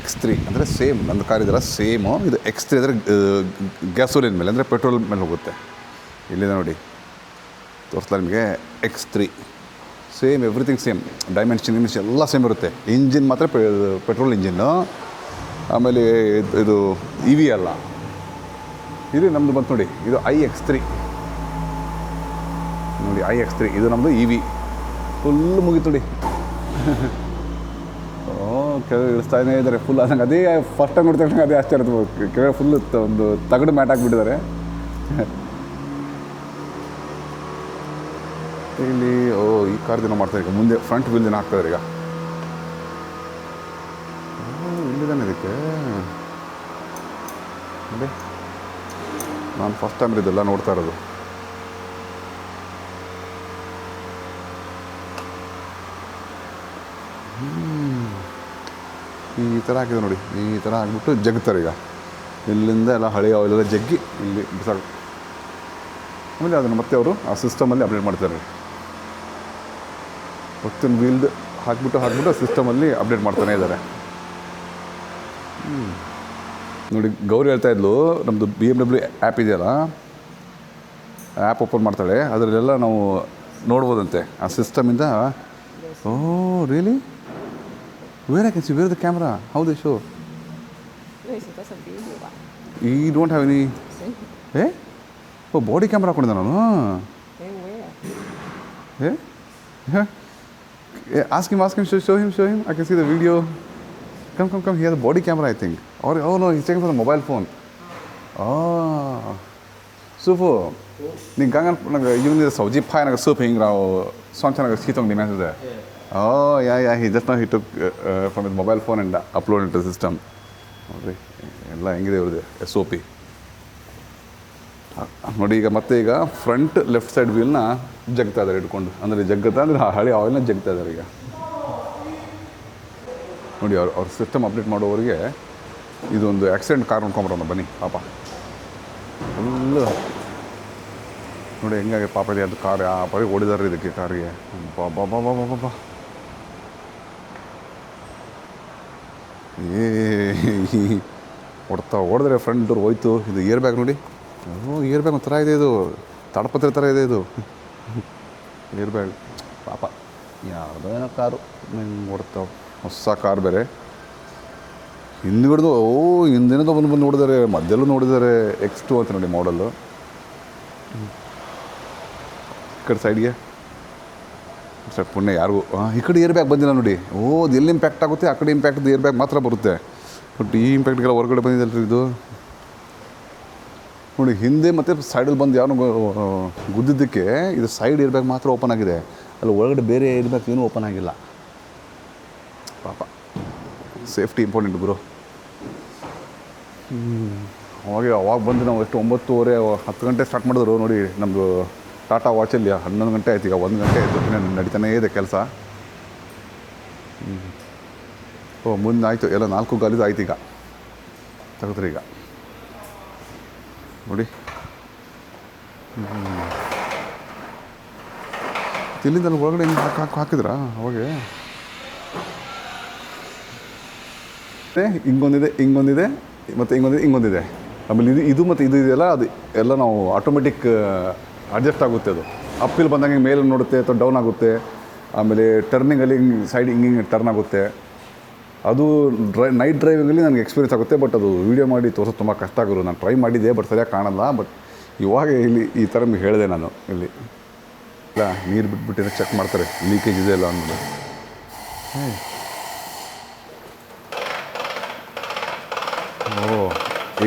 X3 ಅಂದರೆ ಸೇಮ್ ನನ್ನ ಕಾರ್ ಇದೆಲ್ಲ ಸೇಮು. ಇದು X3 ಅಂದರೆ ಗ್ಯಾಸೋಲಿನ್ ಮೇಲೆ, ಅಂದರೆ ಪೆಟ್ರೋಲ್ ಮೇಲೆ ಹೋಗುತ್ತೆ. ಇಲ್ಲಿದೆ ನೋಡಿ, ತೋರಿಸ್ತಾ ನಿಮಗೆ. X3 same, everything same, dimension ಎಲ್ಲ ಸೇಮ್ ಇರುತ್ತೆ. ಇಂಜಿನ್ ಮಾತ್ರ ಪೆಟ್ರೋಲ್ ಇಂಜಿನ್ನು. ಆಮೇಲೆ ಇದು EV ಅಲ್ಲ, ಇದು ನಮ್ಮದು ಬಂತು ನೋಡಿ. ಇದು iX3 ನೋಡಿ. iX3 ಇದು ನಮ್ಮದು EV. ಫುಲ್ಲು ಮುಗೀತು ನೋಡಿ. ಕೆಳಗೆ ಇಳಿಸ್ತಾನೇ ಇದ್ದಾರೆ ಫುಲ್. ನಂಗೆ ಅದೇ ಫಸ್ಟ್ ಟೈಮ್ ನೋಡ್ತಾ ಅದೇ ಆಶ್ಚರ್ಯ. ಕೆಳಗೆ ಫುಲ್ಲು ಒಂದು ತಗಡು ಮ್ಯಾಟ್ ಹಾಕ್ಬಿಟ್ಟಿದ್ದಾರೆ ಇಲ್ಲಿ. ಈ ಕಾರ್ ದಿನ ಮಾಡ್ತಾರೆ ಈಗ. ಮುಂದೆ ಫ್ರಂಟ್ ವೀಲ್ ದಿನ ಹಾಕ್ತಾರೆ ಈಗ. ಇಲ್ಲಿದ್ದಾನೆ ಇದಕ್ಕೆ. ನಾನು ಫಸ್ಟ್ ಟೈಮ್ ಇದೆಲ್ಲ ನೋಡ್ತಾ ಇರೋದು. ಈ ಥರ ಹಾಕಿದೆ ನೋಡಿ, ಈ ಥರ ಹಾಕ್ಬಿಟ್ಟು ಜಗ್ತಾರೆ ಈಗ. ಇಲ್ಲಿಂದ ಎಲ್ಲ ಹಳೆಯ ಆಯಿಲೆಲ್ಲ ಜಗ್ಗಿ ಇಲ್ಲಿ ಬಿಸಾಕ. ಆಮೇಲೆ ಅದನ್ನು ಮತ್ತೆ ಅವರು ಆ ಸಿಸ್ಟಮಲ್ಲಿ ಅಪ್ಡೇಟ್ ಮಾಡ್ತಾರೆ. ಹೊತ್ತಿನ ವೀಲ್ಡ್ ಹಾಕ್ಬಿಟ್ಟು ಸಿಸ್ಟಮಲ್ಲಿ ಅಪ್ಡೇಟ್ ಮಾಡ್ತಾನೆ ಇದ್ದಾರೆ. ನೋಡಿ ಗೌರಿ ಹೇಳ್ತಾ ಇದ್ಲು, ನಮ್ಮದು BMW ಆ್ಯಪ್ ಇದೆಯಲ್ಲ, ಆ್ಯಪ್ ಓಪನ್ ಮಾಡ್ತಾಳೆ, ಅದರಲ್ಲೆಲ್ಲ ನಾವು ನೋಡ್ಬೋದಂತೆ ಆ ಸಿಸ್ಟಮಿಂದ. Oh really? Where I can see where the camera? How they show? We don't have any oh body camera ಹಾಕೊಂಡಿದ್ದೆ ನಾನು. Ask him show him I can see the video. Come. He has a body camera, I think. Or, oh no, he's taking from the mobile phone. Oh. Sufu. Ni gangan yung ni sauji pai na soup hing rao song na sitong dimension there. Oh, yeah. He just now he took from his mobile phone and uploaded to the system. Okay. ಎಲ್ಲ ಹೆಂಗಿದೆ ಇವ್ರದ್ದು SOP. ನೋಡಿ ಈಗ ಮತ್ತೆ ಈಗ ಫ್ರಂಟ್ ಲೆಫ್ಟ್ ಸೈಡ್ ವೀಲ್ನ ಜಗ್ತಾ ಇದ್ದಾರೆ ಇಟ್ಕೊಂಡು. ಅಂದರೆ ಜಗ್ಗತ್ತಾ ಅಂದರೆ ಹಳೆ ಆಯಿಲ್ನ ಜಗ್ತಾ ಇದ್ದಾರೆ ಈಗ. ನೋಡಿ ಅವ್ರ ಸಿಸ್ಟಮ್ ಅಪ್ಡೇಟ್ ಮಾಡೋರಿಗೆ ಇದೊಂದು ಆಕ್ಸಿಡೆಂಟ್ ಕಾರ್ ನೋಡ್ಕೊಂಬರೋಣ ಬನ್ನಿ ಪಾಪ. ಫುಲ್ಲು ನೋಡಿ ಹೆಂಗಾಗಿ ಪಾಪ ಇದೆ ಅದು ಕಾರ್ ಆ ಪರಿ ಓಡಿದಾರೆ ಇದಕ್ಕೆ ಕಾರಿಗೆ. ಬಾಬಾ ಹೊಡೆದ್ರೆ ಫ್ರಂಟ್ ಡೋರ್ ಹೋಯ್ತು. ಇದು ಏರ್ ಬ್ಯಾಗ್ ನೋಡಿ, ಏರ್ ಬ್ಯಾಗ್ ಒಂಥರ ಇದೆ, ಇದು ತಾಡಪತ್ರೆ ಥರ ಇದೆ ಇದು ಏರ್ ಬ್ಯಾಗ್. ಪಾಪ ಯಾವುದೋ ಏನೋ ಕಾರು ಹೊಡ್ತಾವೆ, ಹೊಸ ಕಾರ್ ಬೇರೆ. ಹಿಂದ್ಗಡೆದು ಹಿಂದಿನದು ಬಂದು ನೋಡಿದ್ದಾರೆ, ಮಧ್ಯಲ್ಲೂ ನೋಡಿದ್ದಾರೆ. X2 ಅಂತ ನೋಡಿ ಮಾಡಲ್ಲು. ಈ ಕಡೆ ಸೈಡ್ಗೆ ಸರ್ ಪುಣ್ಯ ಯಾರಿಗೂ ಈ ಕಡೆ ಏರ್ ಬ್ಯಾಗ್ ಬಂದಿಲ್ಲ ನೋಡಿ. ಅದು ಎಲ್ಲಿ ಇಂಪ್ಯಾಕ್ಟ್ ಆಗುತ್ತೆ ಆ ಕಡೆ ಇಂಪ್ಯಾಕ್ಟ್ ಏರ್ ಬ್ಯಾಗ್ ಮಾತ್ರ ಬರುತ್ತೆ. ಬಟ್ ಈ ಇಂಪ್ಯಾಕ್ಟ್ಗೆಲ್ಲ ಹೊರಗಡೆ ಬಂದಿದ್ದಲ್ರಿ ಇದು ನೋಡಿ. ಹಿಂದೆ ಮತ್ತು ಸೈಡಲ್ಲಿ ಬಂದು ಯಾರು ಗುದ್ದಿದ್ದಕ್ಕೆ ಇದು ಸೈಡ್ ಏರ್ ಬ್ಯಾಗ್ ಮಾತ್ರ ಓಪನ್ ಆಗಿದೆ, ಅಲ್ಲಿ ಒಳಗಡೆ ಬೇರೆ ಏರ್ ಬ್ಯಾಗ್ ಏನೂ ಓಪನ್ ಆಗಿಲ್ಲ. ಪಾಪ ಸೇಫ್ಟಿ ಇಂಪಾರ್ಟೆಂಟ್ ಬ್ರೋ. ಅವಾಗ ಬಂದು ನಾವು ಎಷ್ಟು 9:30 10 ಗಂಟೆ ಸ್ಟಾರ್ಟ್ ಮಾಡಿದ್ರು ನೋಡಿ. ನಮ್ಮದು ಟಾಟಾ ವಾಚಲ್ಲಿ 11 ಗಂಟೆ ಆಯ್ತು, ಈಗ 1 ಗಂಟೆ ಆಯಿತು, ಇನ್ನೂ ನಡೀತಾನೇ ಇದೆ ಕೆಲಸ. ಮುಂದೆ ಆಯಿತು ಎಲ್ಲ 4 ಗಾಲಿದು ಆಯ್ತು. ಈಗ ತೆಗೆದ್ರಿ ಈಗ ನೋಡಿ. ಇಲ್ಲಿಂದ ಒಳಗಡೆ ಹಿಂಗೆ ಹಾಕಿದ್ರಾ ಅವಾಗೆ? ಹಿಂಗೊಂದಿದೆ ಮತ್ತು ಹಿಂಗೊಂದಿದೆ. ಆಮೇಲೆ ಇದು ಮತ್ತು ಇದು ಇದೆಯಲ್ಲ, ಅದು ಎಲ್ಲ ನಾವು ಆಟೋಮೆಟಿಕ್ ಅಡ್ಜಸ್ಟ್ ಆಗುತ್ತೆ. ಅದು ಅಪ್ಪಿಲ್ ಬಂದಂಗೆ ಮೇಲೆ ನೋಡುತ್ತೆ ಅಥವಾ ಡೌನ್ ಆಗುತ್ತೆ. ಆಮೇಲೆ ಟರ್ನಿಂಗಲ್ಲಿ ಸೈಡ್ ಹಿಂಗೆ ಟರ್ನ್ ಆಗುತ್ತೆ. ಅದು ನೈಟ್ ಡ್ರೈವಿಂಗಲ್ಲಿ ನನಗೆ ಎಕ್ಸ್ಪೀರಿಯನ್ಸ್ ಆಗುತ್ತೆ. ಬಟ್ ಅದು ವೀಡಿಯೋ ಮಾಡಿ ತೋರಿಸೋದು ತುಂಬ ಕಷ್ಟ ಆಗೋರು. ನಾನು ಟ್ರೈ ಮಾಡಿದ್ದೆ, ಬಟ್ ಸರಿಯಾಗಿ ಕಾಣಲ್ಲ. ಬಟ್ ಇವಾಗ ಇಲ್ಲಿ ಈ ಥರ ಹೇಳಿದೆ ನಾನು. ಇಲ್ಲಿ ಇಲ್ಲ ನೀರು ಬಿಟ್ಬಿಟ್ಟಿದ್ರೆ ಚೆಕ್ ಮಾಡ್ತಾರೆ ಲೀಕೇಜ್ ಇದೆ ಇಲ್ಲ ಅನ್ನೋದು.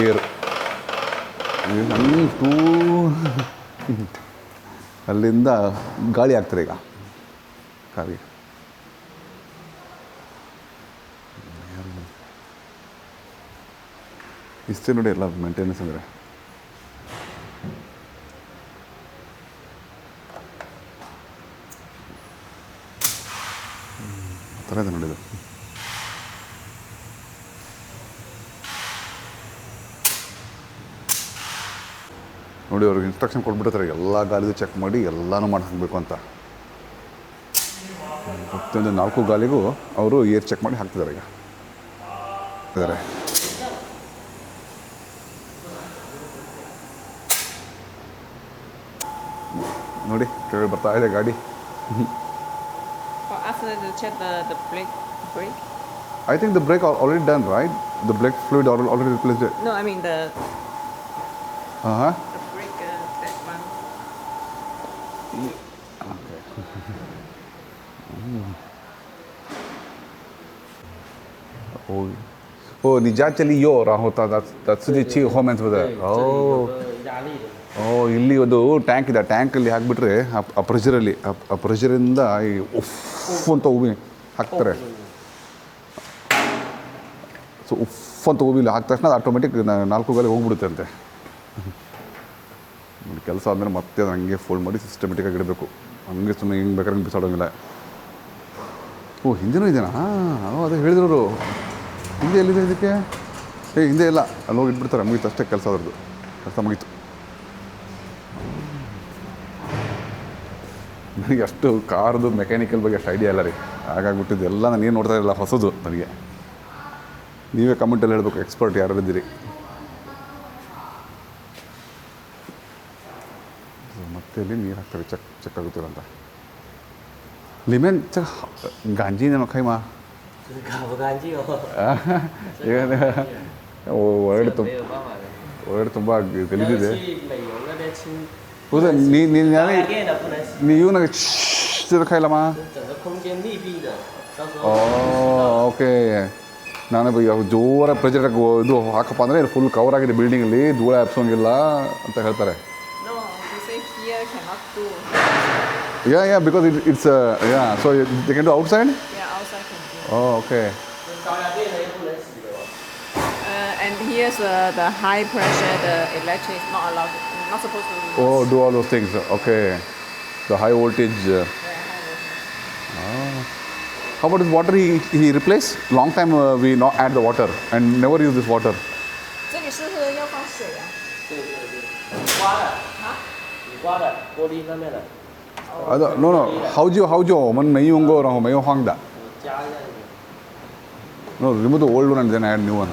ಏರ್ ಅಲ್ಲಿಂದ ಗಾಳಿ ಆಗ್ತಾರೆ ಈಗ ಕಾರಿಗೆ. ಇಷ್ಟೇ ನೋಡಿ ಎಲ್ಲ ಮೇಂಟೆನೆನ್ಸ್ ಅಂದರೆ. ಆ ಥರ ಇದೆ ನೋಡಿದ್ದು. ನೋಡಿ ಅವ್ರಿಗೆ ಇನ್ಸ್ಟ್ರಕ್ಷನ್ ಕೊಟ್ಬಿಡ್ತಾರೆ, ಎಲ್ಲ ಗಾಲಿದು ಚೆಕ್ ಮಾಡಿ ಎಲ್ಲನೂ ಮಾಡಿ ಹಾಕಬೇಕು ಅಂತ. ಪ್ರತಿಯೊಂದು 4 ಗಾಲಿಗೂ ಅವರು ಏರ್ ಚೆಕ್ ಮಾಡಿ ಹಾಕ್ತಿದ್ದಾರೆ ಈಗ. ಇದ್ದಾರೆ ನೋಡಿ ಕೆಳಗೆ ಬರ್ತಾ ಇದೆ ಗಾಡಿ. After you check the brake. I think the brake already done, right? The brake fluid already replaced it. No, I mean the Uh-huh. the brake that one. Okay. Oh, ನಿಜಾಚಲಿ ಯೋ ರಾಹುತ ದಟ್ಸ್ ದಿ ಹೋಮೆನ್ಸ್ ಬದ. ಇಲ್ಲಿ ಒಂದು ಟ್ಯಾಂಕ್ ಇದೆ. ಟ್ಯಾಂಕಲ್ಲಿ ಹಾಕಿಬಿಟ್ರೆ ಆ ಪ್ರೆಷರಲ್ಲಿ ಆ ಪ್ರೆಷರಿಂದ ಈ ಉಫ್ ಅಂತ ಹೂವಿ ಹಾಕ್ತಾರೆ. ಸೊ ಉಫ್ ಅಂತ ಹೂವಿಲಿ ಹಾಕಿದ ತಕ್ಷಣ ಅದು ಆಟೋಮೆಟಿಕ್ 4 ಗಾಲಿ ಹೋಗ್ಬಿಡುತ್ತೆ ಅಂತೆ. ನೋಡಿ ಕೆಲಸ ಆದಮೇಲೆ ಮತ್ತೆ ಅದು ಹಂಗೆ ಫೋಲ್ಡ್ ಮಾಡಿ ಸಿಸ್ಟಮೆಟಿಕ್ಕಾಗಿ ಇಡಬೇಕು. ಹಂಗೆ ಸುಮ್ಮನೆ ಹಿಂಗೆ ಬೇಕಾದ್ರೆ ಹಿಂಗೆ ಬಿಸಾಡೋಂಗಿಲ್ಲ. ಓ ಹಿಂದೆನೂ ಇದೆಯಾ? ಅದೇ ಹೇಳಿದ್ರು. ಹಿಂದೆ ಎಲ್ಲಿದೆ ಇದಕ್ಕೆ? ಹಿಂದೆ ಇಲ್ಲ, ಅಲ್ಲಿ ಹೋಗಿ ಇಟ್ಬಿಡ್ತಾರೆ. ಮುಗೀತು ಅಷ್ಟೇ ಕೆಲಸ, ಅದ್ರದ್ದು ಕೆಲಸ ಮುಗೀತು. ನನಗೆ ಅಷ್ಟು ಕಾರ್ದು ಮೆಕ್ಯಾನಿಕಲ್ ಬಗ್ಗೆ ಅಷ್ಟು ಐಡಿಯಾ ಇಲ್ಲ ರೀ. ಹಾಗಾಗ್ಬಿಟ್ಟಿದ್ದು ಎಲ್ಲ ನಾನು ಏನು ನೋಡ್ತಾ ಇರಲಿಲ್ಲ, ಹೊಸದು ನನಗೆ. ನೀವೇ ಕಮೆಂಟಲ್ಲಿ ಹೇಳಬೇಕು, ಎಕ್ಸ್ಪರ್ಟ್ ಯಾರಿದ್ದೀರಿ. ಮತ್ತೆ ಇಲ್ಲಿ ನೀರು ಹಾಕ್ತಾರೆ, ಚೆಕ್ ಆಗುತ್ತಿಲ್ಲ ಅಂತ. ಲಿಮೆನ್ ಗಾಂಜಿನೇನೋ ಖೈಮಾ ಒಳಗಡೆ ತುಂಬ ಗಲೀಜಿದೆ. ಹೌದಾ? ನೀವು ನನಗೆ ಖಾಯಿಲ್ಲಮ್ಮ. ಓಕೆ, ನಾನು ಯಾವ ಜೋರ ಪ್ರೆಜರ್ ಇದು ಹಾಕಪ್ಪ ಅಂದರೆ ಫುಲ್ ಕವರ್ ಆಗಿದೆ ಬಿಲ್ಡಿಂಗಲ್ಲಿ, ಧೂಳ ಹಬ್ಸೋಂಗಿಲ್ಲ ಅಂತ ಹೇಳ್ತಾರೆ. Yeah, because it's so they can do outside? Yeah, outside can do. Oh, okay. And here's the high pressure, the electric is not allowed, not supposed to use. Oh, do all those things. Okay. The high voltage. Yeah, high voltage. How about this water he replaced? Long time we not add the water and never use this water. 这里是不是要放水啊？对，刮的啊？你刮的玻璃上面的， No. How man mayu ngo raho mayu hangda. 加一下就行。 No, remove the old one and then add new one.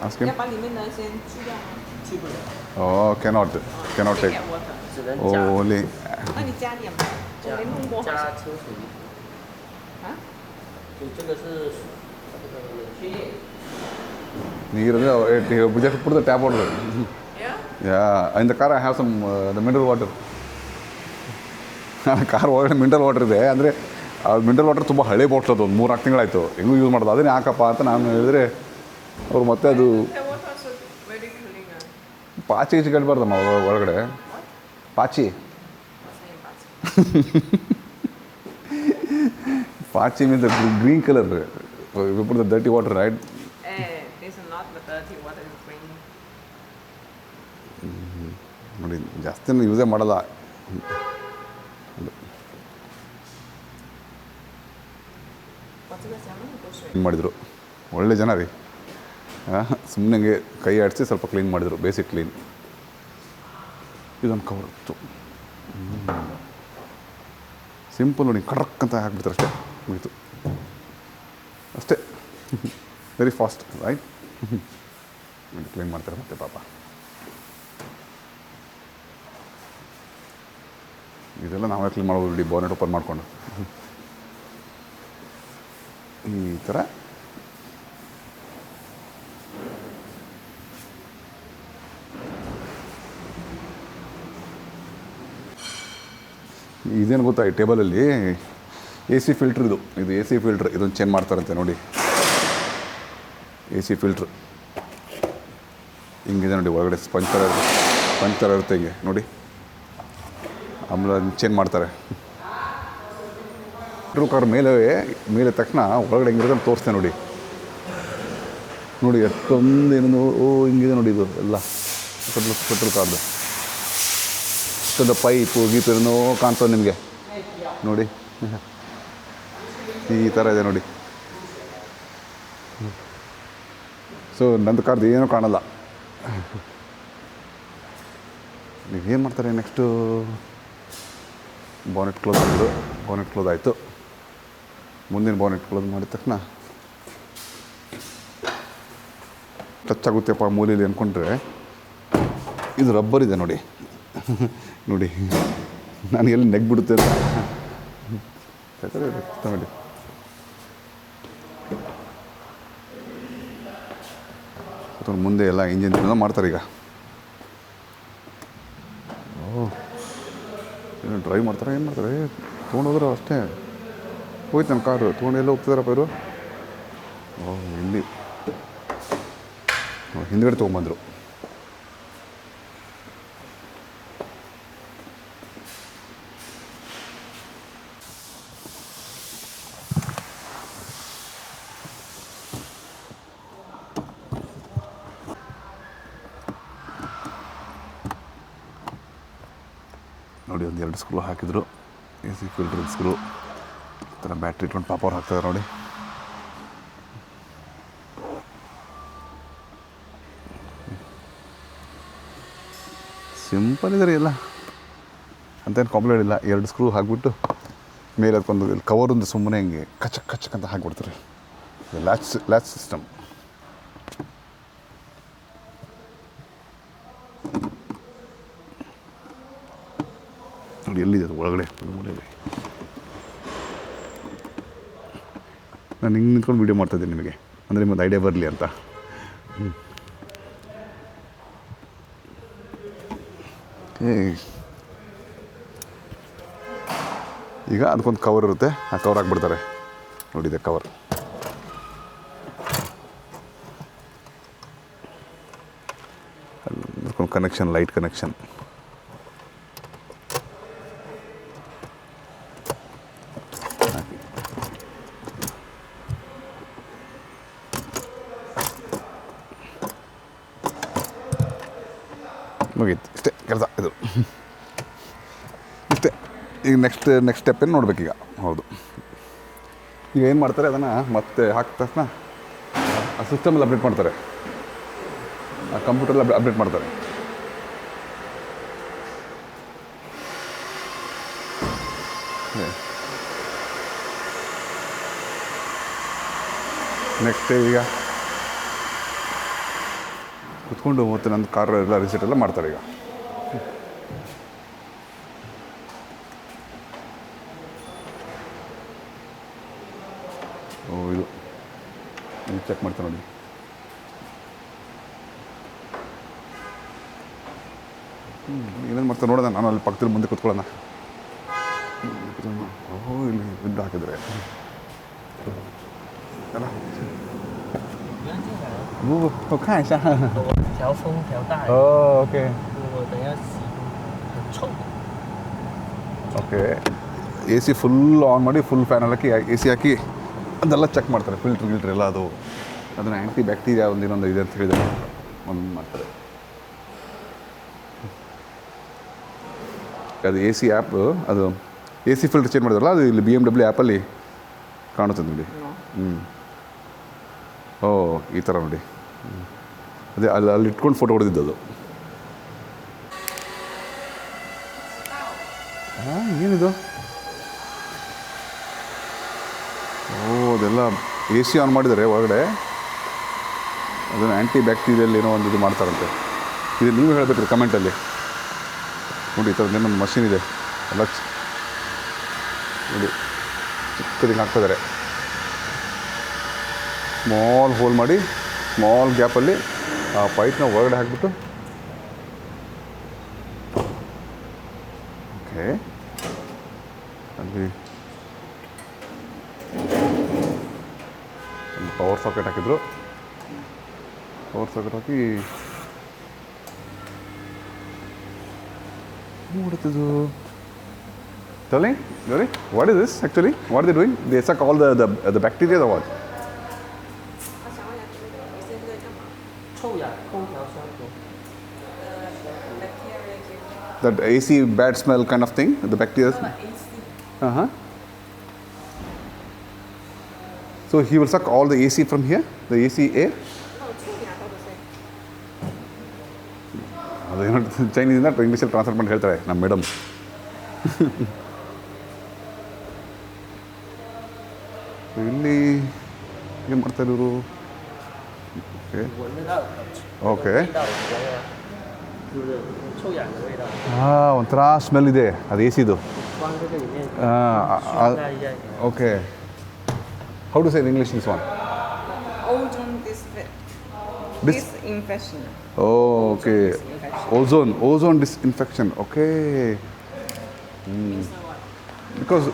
Ask 要 him. 把里面的先去掉吗？去不了， Oh, cannot take. 点 water。只能 Oh, 加 only. 那你加点吧，我没弄过。加清水。啊？就这个是这个冷却液。 Near we just put the tap water. Yeah. Yeah, in the car I have some the mineral water. Car ಒಳಗಡೆ ಮಿನರಲ್ ವಾಟರ್ ಇದೆ. ಅಂದರೆ ಆ ಮಿನರಲ್ ವಾಟರ್ ತುಂಬ ಹಳೆ ಬಾಟ್ಲ್, ಅದು ಒಂದು 3-4 ತಿಂಗಳಾಯಿತು, ಹೆಂಗೂ ಯೂಸ್ ಮಾಡೋದು. ಅದನ್ನೇ ಹಾಕಪ್ಪ ಅಂತ ನಾನು ಹೇಳಿದ್ರೆ ಅವ್ರು ಮತ್ತೆ ಅದು ಪಾಚಿ ಗಟ್ಬಾರ್ದಮ್ಮ ಒಳಗಡೆ. ಪಾಚಿ ಪಾಚಿ means green colour. Put the dirty water, right? ನೋಡಿ ಜಾಸ್ತಿ ಯೂಸೇ ಮಾಡಲ್ಲ. ಮಾಡಿದರು ಒಳ್ಳೆ ಜನ ರೀ. ಸುಮ್ಮನೆ ಕೈ ಆಡಿಸಿ ಸ್ವಲ್ಪ ಕ್ಲೀನ್ ಮಾಡಿದರು, ಬೇಸಿಕ್ ಕ್ಲೀನ್. ಇದೊಂದು ಕವರ್ ಇತ್ತು, ಸಿಂಪಲ್ ನೋಡಿ, ಕಡಕ್ ಅಂತ ಹಾಕ್ಬಿಡ್ತಾರೆ ಅಷ್ಟೇ, ಮುಗೀತು ಅಷ್ಟೇ. Very fast, right? ಕ್ಲೀನ್ ಮಾಡ್ತಾರೆ ಮತ್ತೆ ಪಾಪ. ಇದೆಲ್ಲ ನಾವೇ ಕ್ಲೀನ್ ಮಾಡ್ಬೋದು ಬಿಡಿ, ಬಾನೆಟ್ ಓಪನ್ ಮಾಡಿಕೊಂಡು ಈ ಥರ. ಇದೇನು ಗೊತ್ತಾ, ಈ ಟೇಬಲಲ್ಲಿ ಎ ಸಿ ಫಿಲ್ಟ್ರ್, ಇದು ಎ ಸಿ ಫಿಲ್ಟ್ರ್, ಇದೊಂದು ಚೇಂಜ್ ಮಾಡ್ತಾರಂತೆ ನೋಡಿ. ಎ ಸಿ ಫಿಲ್ಟ್ರ್ ಹಿಂಗಿದೆ ನೋಡಿ, ಒಳಗಡೆ ಸ್ಪಂಜ್ ಥರ ಇರುತ್ತೆ ಹಿಂಗೆ ನೋಡಿ. ಆಮೇಲೆ ಅದನ್ನ ಚೇಂಜ್ ಮಾಡ್ತಾರೆ. ಕಾರ್ ಮೇಲೆ ತಕ್ಷಣ ಒಳಗಡೆ ಹೆಂಗಿರೋದು ತೋರಿಸ್ತೆ ನೋಡಿ. ನೋಡಿ ಎಷ್ಟೊಂದು ಏನೋ, ಹಿಂಗಿದೆ ನೋಡಿ, ಇದು ಎಲ್ಲ ಪೆಟ್ರೋಲ್ ಕಾರ್ದು ಇಷ್ಟೊಂದು ಪೈಪು ಗೀಪು ಏನೋ ಕಾಣ್ತದೆ ನಿಮಗೆ ನೋಡಿ. ಈ ಥರ ಇದೆ ನೋಡಿ. ಸೊ ನಂದು ಕಾರ್ದು ಏನೂ ಕಾಣಲ್ಲ. ಏನು ಮಾಡ್ತಾರೆ ನೆಕ್ಸ್ಟು? ಬಾನೆಟ್ ಕ್ಲೋಸ್ ಮಾಡಿದ್ರು, ಬಾನೆಟ್ ಕ್ಲೋಸ್ ಆಯಿತು. ಮುಂದಿನ ಬಾನೆಟ್ ಕ್ಲೋಸ್ ಮಾಡಿದ ತಕ್ಷಣ ಟಚ್ ಆಗುತ್ತೆಪ್ಪ ಮೂಲೆಯಲ್ಲಿ ಅಂದ್ಕೊಂಡ್ರೆ, ಇದು ರಬ್ಬರ್ ಇದೆ ನೋಡಿ. ನೋಡಿ ನಾನು ಎಲ್ಲಿ ನೆಗ್ಬಿಡುತ್ತೆ ಅಂತ ನೋಡಿ. ಅಥವಾ ಮುಂದೆ ಎಲ್ಲ ಇಂಜಿನ್ ಮಾಡ್ತಾರೆ ಈಗ. ಏನು ಡ್ರೈವ್ ಮಾಡ್ತಾರೆ, ಏನು ಮಾಡ್ತಾರೆ? ತೊಗೊಂಡೋದ್ರು ಅಷ್ಟೇ, ಹೋಯ್ತು ನನ್ನ ಕಾರು. ತೊಗೊಂಡು ಎಲ್ಲ ಹೋಗ್ತಿದಾರಪ್ಪ ಇವರು. ಇಲ್ಲಿ ಹಿಂದ್ಗಡೆ ತೊಗೊಂಬಂದರು. ನೋಡಿ ಒಂದು 2 ಸ್ಕ್ರೂ ಹಾಕಿದ್ರು, AC ಫಿಲ್ಟರ್ ಸ್ಕ್ರೂ. ಈ ಥರ ಬ್ಯಾಟ್ರಿ ಇಟ್ಕೊಂಡು ಪಾಪ ಅವ್ರು ಹಾಕ್ತಾರೆ ನೋಡಿ. ಸಿಂಪಲ್ ಇದೆ ರೀ ಎಲ್ಲ, ಅಂತೇನು ಕಾಂಪ್ಲೇಟ್ ಇಲ್ಲ. 2 ಸ್ಕ್ರೂ ಹಾಕಿಬಿಟ್ಟು ಮೇಲೆ ಅದಕ್ಕೊಂದು ಕವರೊಂದು ಸುಮ್ಮನೆ ಹಿಂಗೆ ಕಚಕ್ ಕಚಕ್ ಅಂತ ಹಾಕ್ಬಿಡ್ತಾರೆ. Latch system. ನೋಡಿ ಎಲ್ಲಿದೆ ಅದು ಒಳಗಡೆ ಮೂಲೆಯಲ್ಲಿ. ನಾನು ಹಿಂಗೆ ನಿಂತ್ಕೊಂಡು ವೀಡಿಯೋ ಮಾಡ್ತಾಯಿದ್ದೀನಿ ನಿಮಗೆ, ಅಂದರೆ ನಿಮ್ಮದು ಐಡಿಯಾ ಬರಲಿ ಅಂತ. ಈಗ ಅದಕ್ಕೊಂದು ಕವರ್ ಇರುತ್ತೆ, ಆ ಕವರ್ ಹಾಕ್ಬಿಡ್ತಾರೆ. ನೋಡಿದೆ ಕವರ್. ಅದಕ್ಕೊಂದು ಕನೆಕ್ಷನ್, ಲೈಟ್ ಕನೆಕ್ಷನ್. ಮುಗೀತು, ಇಷ್ಟೇ ಕೆಲಸ ಇದು. ಇಷ್ಟೇ. ಈಗ ನೆಕ್ಸ್ಟ್ ಸ್ಟೆಪ್ ಏನು ನೋಡ್ಬೇಕೀಗ. ಹೌದು, ಈಗ ಏನು ಮಾಡ್ತಾರೆ, ಅದನ್ನು ಮತ್ತೆ ಹಾಕಿದ ತಕ್ಷಣ ಆ ಸಿಸ್ಟಮಲ್ಲಿ ಅಪ್ಡೇಟ್ ಮಾಡ್ತಾರೆ, ಆ ಕಂಪ್ಯೂಟರಲ್ಲಿ ಅಪ್ಡೇಟ್ ಮಾಡ್ತಾರೆ. ನೆಕ್ಸ್ಟ್ ಈಗ ಕುತ್ಕೊಂಡು ಮತ್ತೆ ನನ್ನ ಕಾರ್ ಎಲ್ಲ ರಿಸೆಟ್ ಎಲ್ಲ ಮಾಡ್ತಾರೆ ಈಗ. ಓ ಇದು ಚೆಕ್ ಮಾಡ್ತಾರೆ ನೋಡಿ. ಏನೇನು ಮಾಡ್ತಾರೆ ನೋಡೋಣ. ನಾನು ಅಲ್ಲಿ ಪಕ್ಕದಲ್ಲಿ ಮುಂದೆ ಕೂತ್ಕೊಳ್ಳೋಣ. ಓಹೋ, ಇಲ್ಲಿ ಬಿದ್ದು ಹಾಕಿದ್ರೆ ಅಲ್ಲ. 我看一下。调风调大。哦 ，OK。我等一下洗，很臭。ಓಕೆ, AC ಫುಲ್ ಆನ್ ಮಾಡಿ ಫುಲ್ ಫ್ಯಾನಲ್ಲಿ ಹಾಕಿ AC ಹಾಕಿ ಅದೆಲ್ಲ ಚೆಕ್ ಮಾಡ್ತಾರೆ. ಫಿಲ್ಟ್ರ್ ಎಲ್ಲ ಅದು ಅದನ್ನು ಆ್ಯಂಟಿ ಬ್ಯಾಕ್ಟೀರಿಯಾ ಇನ್ನೊಂದು ಇದೆ ಅಂತ ಹೇಳಿದರೆ ಒಂದು ಮಾಡ್ತಾರೆ. ಅದು AC ಆ್ಯಪ್, ಅದು AC ಫಿಲ್ಟರ್ ಚೇಂಜ್ ಮಾಡಿದ್ರಲ್ಲ, ಅದು ಇಲ್ಲಿ BMW ಆ್ಯಪಲ್ಲಿ ಕಾಣುತ್ತೆ ನೋಡಿ. ಓ ಈ ಥರ ನೋಡಿ. ಅದೇ ಅಲ್ಲಿ ಇಟ್ಕೊಂಡು ಫೋಟೋ ಹೊಡೆದಿದ್ದು ಅದು. ಹಾಂ, ಏನಿದು? ಓ ಅದೆಲ್ಲ AC ಆನ್ ಮಾಡಿದ್ದಾರೆ ಒಳಗಡೆ. ಅದನ್ನು ಆ್ಯಂಟಿ ಬ್ಯಾಕ್ಟೀರಿಯಲ್ ಏನೋ ಒಂದು ಇದು ಮಾಡ್ತಾರಂತೆ. ಇದು ನೀವು ಹೇಳಬೇಕ್ರಿ ಕಮೆಂಟಲ್ಲಿ. ನೋಡಿ ಈ ಥರದ್ದು ಏನೊಂದು ಮಷಿನ್ ಇದೆ, ಎಲ್ಲ ನೋಡಿ ಚಿಕ್ಕದಿಗೆ ಹಾಕ್ತಿದ್ದಾರೆ. ಸ್ಮಾಲ್ ಹೋಲ್ ಮಾಡಿ ಸ್ಮಾಲ್ ಗ್ಯಾಪಲ್ಲಿ ಆ ಪೈಪ್ನ ಹೊರಗಡೆ ಹಾಕಿಬಿಟ್ಟು, ಓಕೆ, ಅಲ್ಲಿ ಒಂದು ಪವರ್ ಸಾಕೆಟ್ ಹಾಕಿದ್ರು. ಪವರ್ ಸಾಕೆಟ್ ಹಾಕಿ ನೋಡುತ್ತಿದ್ದು. Tell me, what is this actually? What are they doing? They suck all the bacteria or what? 臭氧空调消毒。 That AC bad smell kind of thing, the bacteria. Uh-huh. So he will suck all the AC from here, the AC air. ಅದೇನೋ ಚೈನೀಸಿಂದ ಇಂಗ್ಲೀಷಲ್ಲಿ ಟ್ರಾನ್ಸ್ಲೇಟ್ ಮಾಡಿ ಹೇಳ್ತಾರೆ ನಮ್ಮ ಮೇಡಮ್. ಇಲ್ಲಿ ಏನು ಮಾಡ್ತಾರೆ ಇವರು? ಓಕೆ, ಹಾಂ, ಒಂಥರ ಸ್ಮೆಲ್ ಇದೆ, ಅದು AC ದು. Okay, how to say in English this one? Ozone disinfection. ಓಕೆ, ozone disinfection. Okay. Because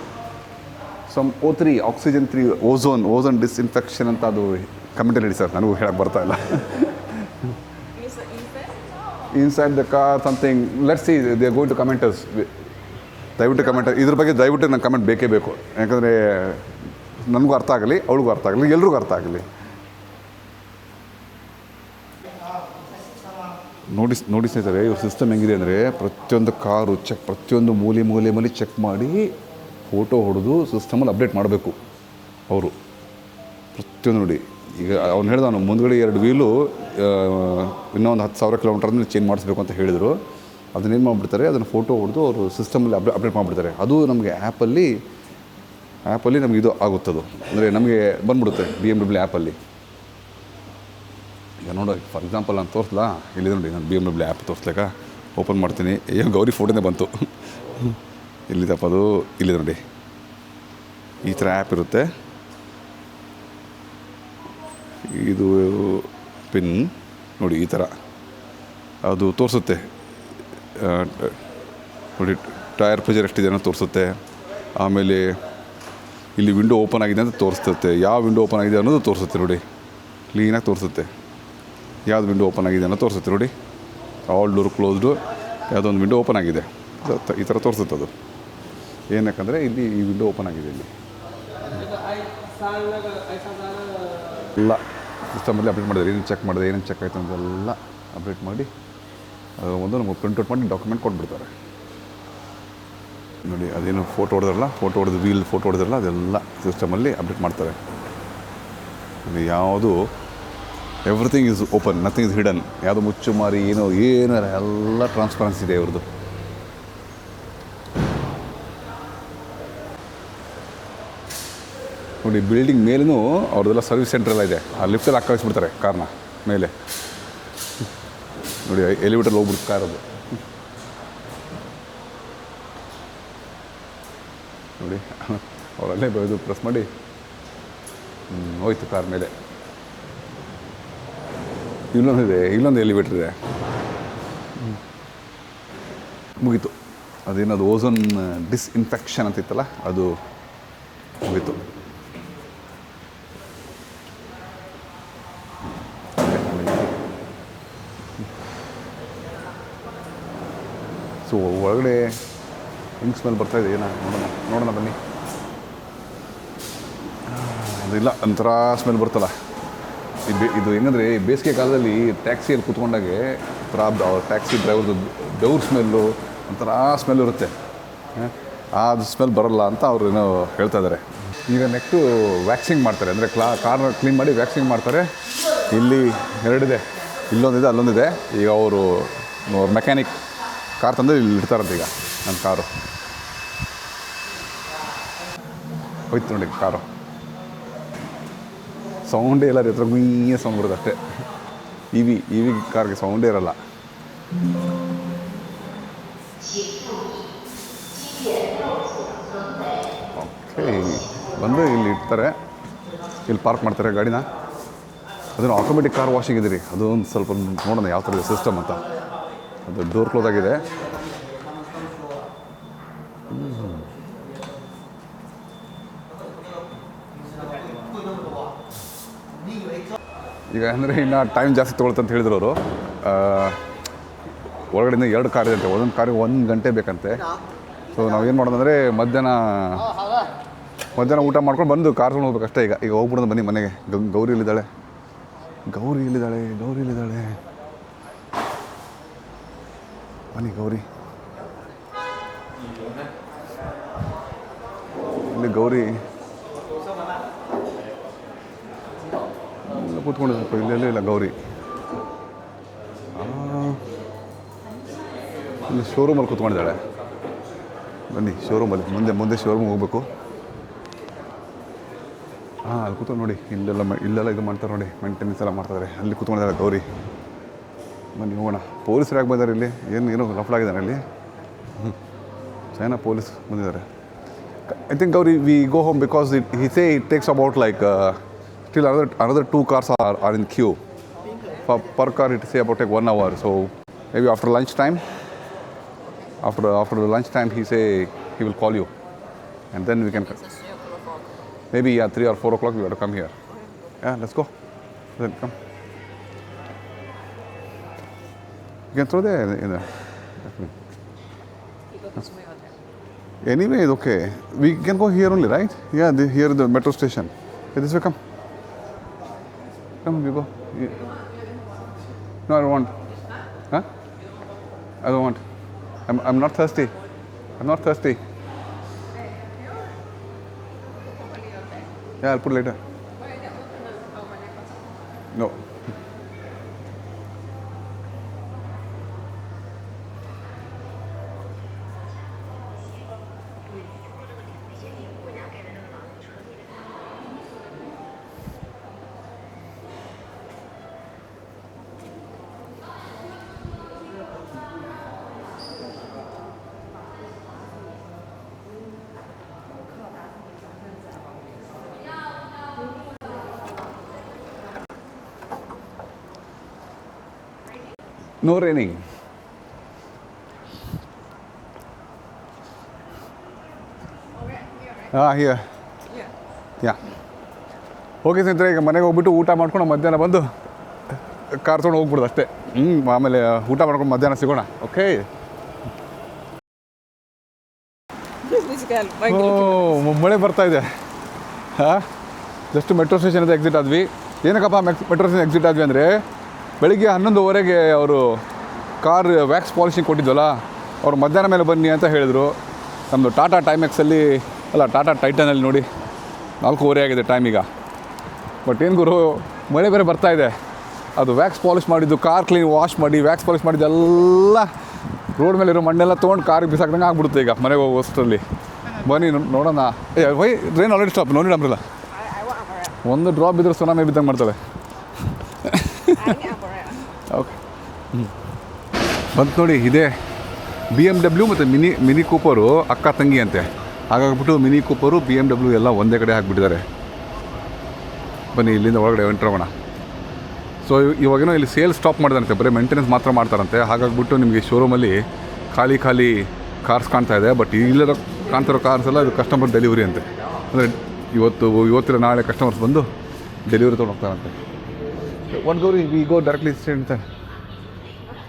some O3, oxygen 3, ozone disinfection ಅಂತ ಅದು ಕಮೆಂಟಲ್ಲಿ ಹೇಳಿ ಸರ್, ನನಗೂ ಹೇಳಕ್ಕೆ ಬರ್ತಾ ಇಲ್ಲ. Inside the car something, let's see, they are going to comment us. ದಯವಿಟ್ಟು ಕಮೆಂಟ್, ಇದ್ರ ಬಗ್ಗೆ ದಯವಿಟ್ಟು ನನ್ನ ಕಮೆಂಟ್ ಬೇಕೇ ಬೇಕು. ಯಾಕಂದರೆ ನನಗೂ ಅರ್ಥ ಆಗಲಿ, ಅವಳಿಗೂ ಅರ್ಥ ಆಗಲಿ, ಎಲ್ರಿಗೂ ಅರ್ಥ ಆಗಲಿ. ನೋಡಿ ಸ್ನೇಹಿತರೆ, ಇವ್ರ ಸಿಸ್ಟಮ್ ಹೆಂಗಿದೆ ಅಂದರೆ ಪ್ರತಿಯೊಂದು ಕಾರು ಪ್ರತಿಯೊಂದು ಮೂಲೆ ಚೆಕ್ ಮಾಡಿ ಫೋಟೋ ಹೊಡೆದು ಸಿಸ್ಟಮಲ್ಲಿ ಅಪ್ಡೇಟ್ ಮಾಡಬೇಕು ಅವರು. ಪ್ರತಿಯೊಂದು ನೋಡಿ, ಈಗ ಅವ್ನು ಹೇಳ್ದ ನಾನು ಮುಂದ್ಗಡೆ 2 ವೀಲು ಇನ್ನೊಂದು 10,000 ಕಿಲೋಮೀಟರ್ ಚೇಂಜ್ ಮಾಡಿಸ್ಬೇಕು ಅಂತ ಹೇಳಿದರು. ಅದನ್ನೇನು ಮಾಡಿಬಿಡ್ತಾರೆ, ಅದನ್ನು ಫೋಟೋ ಹೊಡೆದು ಅವರು ಸಿಸ್ಟಮಲ್ಲಿ ಅಪ್ಡೇಟ್ ಮಾಡಿಬಿಡ್ತಾರೆ. ಅದು ನಮಗೆ ಆ್ಯಪಲ್ಲಿ ನಮಗೆ ಇದು ಆಗುತ್ತದು, ಅಂದರೆ ನಮಗೆ ಬಂದ್ಬಿಡುತ್ತೆ BMW ಆ್ಯಪಲ್ಲಿ. ಈಗ ನೋಡೋ, ಫಾರ್ ಎಕ್ಸಾಂಪಲ್ ನಾನು ತೋರಿಸ್ಲಾ, ಇಲ್ಲಿದೆ ನೋಡಿ, ನಾನು BMW ಆ್ಯಪ್ ತೋರಿಸ್ಲಿಕ್ಕ ಓಪನ್ ಮಾಡ್ತೀನಿ. ಗೌರಿ ಫೋಟೋನೇ ಬಂತು. ಇಲ್ಲಿದಪ್ಪ ಅದು, ಇಲ್ಲಿದೆ ನೋಡಿ, ಈ ಥರ ಆ್ಯಪ್ ಇರುತ್ತೆ. ಇದು ಪಿನ್ ನೋಡಿ, ಈ ಥರ ಅದು ತೋರಿಸುತ್ತೆ ನೋಡಿ, ಟೈರ್ ಪ್ರೆಷರ್ ಎಷ್ಟಿದೆ ಅನ್ನೋ ತೋರಿಸುತ್ತೆ. ಆಮೇಲೆ ಇಲ್ಲಿ ವಿಂಡೋ ಓಪನ್ ಆಗಿದೆ ಅಂತ ತೋರಿಸುತ್ತೆ, ಯಾವ ವಿಂಡೋ ಓಪನ್ ಆಗಿದೆ ಅನ್ನೋದು ತೋರಿಸುತ್ತೆ ನೋಡಿ, ಕ್ಲೀನಾಗಿ ತೋರಿಸುತ್ತೆ. ಯಾವ್ದು ವಿಂಡೋ ಓಪನ್ ಆಗಿದೆ ಅನ್ನೋ ತೋರಿಸುತ್ತೆ ನೋಡಿ, ಆಲ್ ಡೋರ್ ಕ್ಲೋಸ್ಡು, ಯಾವುದೋ ಒಂದು ವಿಂಡೋ ಓಪನ್ ಆಗಿದೆ ಈ ಥರ ತೋರಿಸುತ್ತೆ. ಅದು ಏನಕ್ಕಂದರೆ ಇಲ್ಲಿ ಈ ವಿಂಡೋ ಓಪನ್ ಆಗಿದೆ, ಇಲ್ಲಿ ಎಲ್ಲ ಸಿಸ್ಟಮಲ್ಲಿ ಅಪ್ಡೇಟ್ ಮಾಡಿದ್ದಾರೆ. ಏನೇನು ಚೆಕ್ ಆಯಿತು ಅಂತೆಲ್ಲ ಅಪ್ಡೇಟ್ ಮಾಡಿ ಒಂದು ನಮಗೆ ಪ್ರಿಂಟ್ಔಟ್ ಮಾಡಿ ಡಾಕ್ಯುಮೆಂಟ್ ಕೊಟ್ಬಿಡ್ತಾರೆ ನೋಡಿ. ಅದೇನು ಫೋಟೋ ಹೊಡೆದು ವೀಲ್ ಫೋಟೋ ಹೊಡೆದ್ರಲ್ಲ, ಅದೆಲ್ಲ ಸಿಸ್ಟಮಲ್ಲಿ ಅಪ್ಡೇಟ್ ಮಾಡ್ತಾರೆ. ಅಲ್ಲಿ ಯಾವುದು everything is open, nothing is hidden. ಯಾವುದು ಮುಚ್ಚು ಮಾರಿ ಏನೋ ಎಲ್ಲ ಟ್ರಾನ್ಸ್ಪರೆನ್ಸಿ ಇದೆ ಇವ್ರದ್ದು. ನೋಡಿ, ಬಿಲ್ಡಿಂಗ್ ಮೇಲೂ ಅವ್ರದ್ದೆಲ್ಲ ಸರ್ವಿಸ್ ಸೆಂಟರ್ ಎಲ್ಲ ಇದೆ. ಆ ಲಿಫ್ಟಲ್ಲಿ ಹಾಕಿಸ್ಬಿಡ್ತಾರೆ ಕಾರ್ನ ಮೇಲೆ ನೋಡಿ, ಎಲಿವೇಟರ್ ಹೋಗ್ಬಿಡ್ತು ಕಾರದು ನೋಡಿ. ಅವರಲ್ಲೇ ಇದು ಪ್ರೆಸ್ ಮಾಡಿ ಹೋಯ್ತು ಕಾರ್ ಮೇಲೆ. ಇಲ್ಲೊಂದು ಎಲಿವೇಟರ್ ಇದೆ, ಮುಗೀತು. ಅದೇನದು ಓಝೋನ್ ಡಿಸ್ಇನ್ಫೆಕ್ಷನ್ ಅಂತ ಇತ್ತಲ್ಲ, ಅದು ಮುಗೀತು. ಸೊ ಒಳಗಡೆ ಹಿಂಗೆ ಸ್ಮೆಲ್ ಬರ್ತಾಯಿದೆ, ನೋಡೋಣ ಬನ್ನಿ. ಅದಿಲ್ಲ, ಒಂಥರ ಸ್ಮೆಲ್ ಬರ್ತಲ್ಲ. ಇದು ಹೆಂಗಂದರೆ ಬೇಸಿಗೆ ಕಾಲದಲ್ಲಿ ಟ್ಯಾಕ್ಸಿಯಲ್ಲಿ ಕೂತ್ಕೊಂಡಾಗೆ ಟ್ಯಾಕ್ಸಿ ಡ್ರೈವರ್ದು ಬೆವ್ರ ಸ್ಮೆಲ್ಲು, ಒಂಥರ ಸ್ಮೆಲ್ ಇರುತ್ತೆ. ಅದು ಸ್ಮೆಲ್ ಬರೋಲ್ಲ ಅಂತ ಅವರು ಏನೋ ಹೇಳ್ತಾ ಇದ್ದಾರೆ. ಈಗ ನೆಕ್ಸ್ಟು ವ್ಯಾಕ್ಸಿಂಗ್ ಮಾಡ್ತಾರೆ, ಅಂದರೆ ಕಾರ್ನ ಕ್ಲೀನ್ ಮಾಡಿ ವ್ಯಾಕ್ಸಿಂಗ್ ಮಾಡ್ತಾರೆ. ಇಲ್ಲಿ 2 ಇದೆ, ಇಲ್ಲೊಂದಿದೆ ಅಲ್ಲೊಂದಿದೆ. ಈಗ ಅವರು ಮೆಕ್ಯಾನಿಕ್ ಕಾರ್ ತಂದು ಇಲ್ಲಿ ಇಡ್ತಾರಂತೆ. ಈಗ ನನ್ನ ಕಾರು ಹೋಯ್ತು ನೋಡಿ, ಕಾರು ಸೌಂಡೇ ಇಲ್ಲ ರೀ, ಹತ್ರ ಗುಯ್ಯ ಸೌಂಡ್ ಬರುತ್ತೆ ಅಷ್ಟೇ. ಇ ವಿ ಕಾರ್ಗೆ ಸೌಂಡೇ ಇರಲ್ಲ. ಓಕೆ, ಬಂದು ಇಲ್ಲಿ ಇಡ್ತಾರೆ, ಇಲ್ಲಿ ಪಾರ್ಕ್ ಮಾಡ್ತಾರೆ ಗಾಡಿನ. ಅದನ್ನು ಆಟೋಮೆಟಿಕ್ ಕಾರ್ ವಾಷಿಂಗ್ ಇದೆ ರೀ, ಅದು ಒಂದು ಸ್ವಲ್ಪ ನೋಡೋಣ ಯಾವ ಥರ ಇದೆ ಸಿಸ್ಟಮ್ ಅಂತ. ಅದು ಡೋರ್ ಕ್ಲೋಸ್ ಆಗಿದೆ. ಈಗ ಅಂದರೆ ಇನ್ನು ಟೈಮ್ ಜಾಸ್ತಿ ತೊಗೊಳ್ತಂತ ಹೇಳಿದ್ರು ಅವರು. ಒಳಗಡೆಯಿಂದ 2 ಕಾರ್ ಇದೆ ಅಂತೆ, ಒಂದೊಂದು ಕಾರಿಗೆ 1 ಗಂಟೆ ಬೇಕಂತೆ. ಸೊ ನಾವೇನು ಮಾಡೋದಂದರೆ ಮಧ್ಯಾಹ್ನ ಊಟ ಮಾಡ್ಕೊಂಡು ಬಂದು ಕಾರ್ ತೊಗೊಂಡು ಹೋಗ್ಬೇಕು ಅಷ್ಟೇ. ಈಗ ಹೋಗ್ಬಿಡೋದು ಬನ್ನಿ ಮನೆಗೆ. ಗೌರಿ ಎಲ್ಲಿದ್ದಾಳೆ ಬನ್ನಿ. ಗೌರಿ ಇಲ್ಲಿ, ಗೌರಿ ಕೂತ್ಕೊಂಡು ಸ್ವಲ್ಪ ಇಲ್ಲೆಲ್ಲ ಇಲ್ಲ ಗೌರಿ. ಇಲ್ಲಿ ಶೋರೂಮಲ್ಲಿ ಕೂತ್ಕೊಂಡಿದ್ದಾಳೆ. ಬನ್ನಿ, ಶೋರೂಮಲ್ಲಿ ಮುಂದೆ ಶೋರೂಮ್ಗೆ ಹೋಗ್ಬೇಕು. ಅಲ್ಲಿ ಕೂತ್ಕೊಂಡು ನೋಡಿ, ಇಲ್ಲೆಲ್ಲ ಇದು ಮಾಡ್ತಾರೆ ನೋಡಿ, ಮೇಂಟೆನೆನ್ಸ್ ಎಲ್ಲ ಮಾಡ್ತಾರೆ. ಅಲ್ಲಿ ಕೂತ್ಕೊಂಡಿದ್ದಾರೆ ಗೌರಿ. ಬನ್ನಿ ಹೋಗೋಣ. ಪೊಲೀಸರು ಯಾಕೆ ಬಂದಿದ್ದಾರೆ ಇಲ್ಲಿ? ಏನೋ ಲಫ್ಲಾಗಿದ್ದಾರೆ ಇಲ್ಲಿ. ಚೈನಾ ಪೊಲೀಸ್ ಬಂದಿದ್ದಾರೆ. I think Gauri we go home because it takes about like still another 2 cars are in queue. Per car it say about take 1 hour. So maybe after lunch time, after the lunch time he say he will call you, and then we can maybe 3 or 4 o'clock we have to come here. Yeah, let's go. Then come. You can throw there in there. Anyway, it's okay. We can go here only, right? Yeah, here the metro station. Okay, this way, come. Come, we go. No, I don't want. Huh? I don't want. I'm not thirsty. I'm not thirsty. Yeah, I'll put later. No. No raining. Here. Yeah. Okay ಸ್ನೇಹಿತರೆ, ಈಗ ಮನೆಗೆ ಹೋಗ್ಬಿಟ್ಟು ಊಟ ಮಾಡ್ಕೊಂಡು ಮಧ್ಯಾಹ್ನ ಬಂದು ಕಾರ್ ತೊಗೊಂಡು ಹೋಗ್ಬಿಡ್ದು ಅಷ್ಟೇ. ಆಮೇಲೆ ಊಟ ಮಾಡ್ಕೊಂಡು ಮಧ್ಯಾಹ್ನ ಸಿಗೋಣ. ಓಕೆ. ಮಳೆ ಬರ್ತಾ ಇದೆ. ಹಾಂ, ಜಸ್ಟ್ ಮೆಟ್ರೋ ಸ್ಟೇಷನಿಂದ ಎಕ್ಸಿಟ್ ಆದ್ವಿ. ಏನಕ್ಕಪ್ಪ ಮೆಟ್ರೋ ಸ್ಟೇಷನ್ ಎಕ್ಸಿಟ್ ಆದ್ವಿ ಅಂದರೆ, ಬೆಳಿಗ್ಗೆ 11:15ಗೆ ಅವರು ಕಾರ್ ವ್ಯಾಕ್ಸ್ ಪಾಲಿಶಿಂಗ್ ಕೊಟ್ಟಿದ್ವಲ್ಲ, ಅವ್ರು ಮಧ್ಯಾಹ್ನ ಮೇಲೆ ಬನ್ನಿ ಅಂತ ಹೇಳಿದರು. ನಮ್ಮದು ಟಾಟಾ ಟೈಮೆಕ್ಸಲ್ಲಿ ಅಲ್ಲ, ಟಾಟಾ ಟೈಟನಲ್ಲಿ ನೋಡಿ 4:15 ಆಗಿದೆ ಟೈಮ್ ಈಗ. ಬಟ್ ಏನು ಗುರು, ಮಳೆ ಬೇರೆ ಬರ್ತಾಯಿದೆ. ಅದು ವ್ಯಾಕ್ಸ್ ಪಾಲಿಶ್ ಮಾಡಿದ್ದು, ಕಾರ್ ಕ್ಲೀನ್ ವಾಶ್ ಮಾಡಿ ವ್ಯಾಕ್ಸ್ ಪಾಲಿಶ್ ಮಾಡಿದ್ದೆಲ್ಲ ರೋಡ್ ಮೇಲಿರೋ ಮಣ್ಣೆಲ್ಲ ತೊಗೊಂಡು ಕಾರಿಗೆ ಬಿಸಾಕ್ದಂಗೆ ಆಗ್ಬಿಡುತ್ತೆ ಈಗ ಮನೆಗೆ ಹೋಗೋ ಅಷ್ಟರಲ್ಲಿ. ಬನ್ನಿ ನೋಡೋಣ. ವೈ ಟ್ರೈನ್ ಆಲ್ರೆಡಿ ಸ್ಟಾಪ್, ನೋಡಿ ನಮ್ರಲ್ಲ. ಒಂದು ಡ್ರಾಪ್ ಬಿದ್ದರೆ ಸುನಾಮಿ ಬಿದ್ದಂಗೆ ಮಾಡ್ತಾಳೆ. ಓಕೆ, ಬಂತು ನೋಡಿ. ಇದೇ BMW ಮತ್ತು ಮಿನಿ ಕೂಪರು ಅಕ್ಕ ತಂಗಿ ಅಂತೆ. ಹಾಗಾಗ್ಬಿಟ್ಟು ಮಿನಿ ಕೂಪರು BMW ಎಲ್ಲ ಒಂದೇ ಕಡೆ ಹಾಕ್ಬಿಟ್ಟಿದ್ದಾರೆ. ಬನ್ನಿ ಇಲ್ಲಿಂದ ಒಳಗಡೆ ಎಂಟ್ರೋಣ. ಸೊ ಇವಾಗೇನೋ ಇಲ್ಲಿ ಸೇಲ್ ಸ್ಟಾಪ್ ಮಾಡಿದಂತೆ, ಬರೀ ಮೇಂಟೆನೆನ್ಸ್ ಮಾತ್ರ ಮಾಡ್ತಾರಂತೆ. ಹಾಗಾಗ್ಬಿಟ್ಟು ನಿಮಗೆ ಶೋರೂಮಲ್ಲಿ ಖಾಲಿ ಕಾರ್ಸ್ ಕಾಣ್ತಾ ಇದೆ. ಬಟ್ ಇಲ್ಲದ ಕಾಣ್ತಿರೋ ಕಾರ್ಸ್ ಎಲ್ಲ ಇದು ಕಸ್ಟಮರ್ ಡೆಲಿವರಿ ಅಂತೆ. ಅಂದರೆ ಇವತ್ತಿನ ನಾಳೆ ಕಸ್ಟಮರ್ಸ್ ಬಂದು ಡೆಲಿವರಿ ತೊಗೊಂಡು ಹೋಗ್ತಾರಂತೆ. ಒಂದು ಗೌರಿ ವಿ ಗೋ ಡೈರೆಕ್ಟ್ಲಿ ಅಂತ.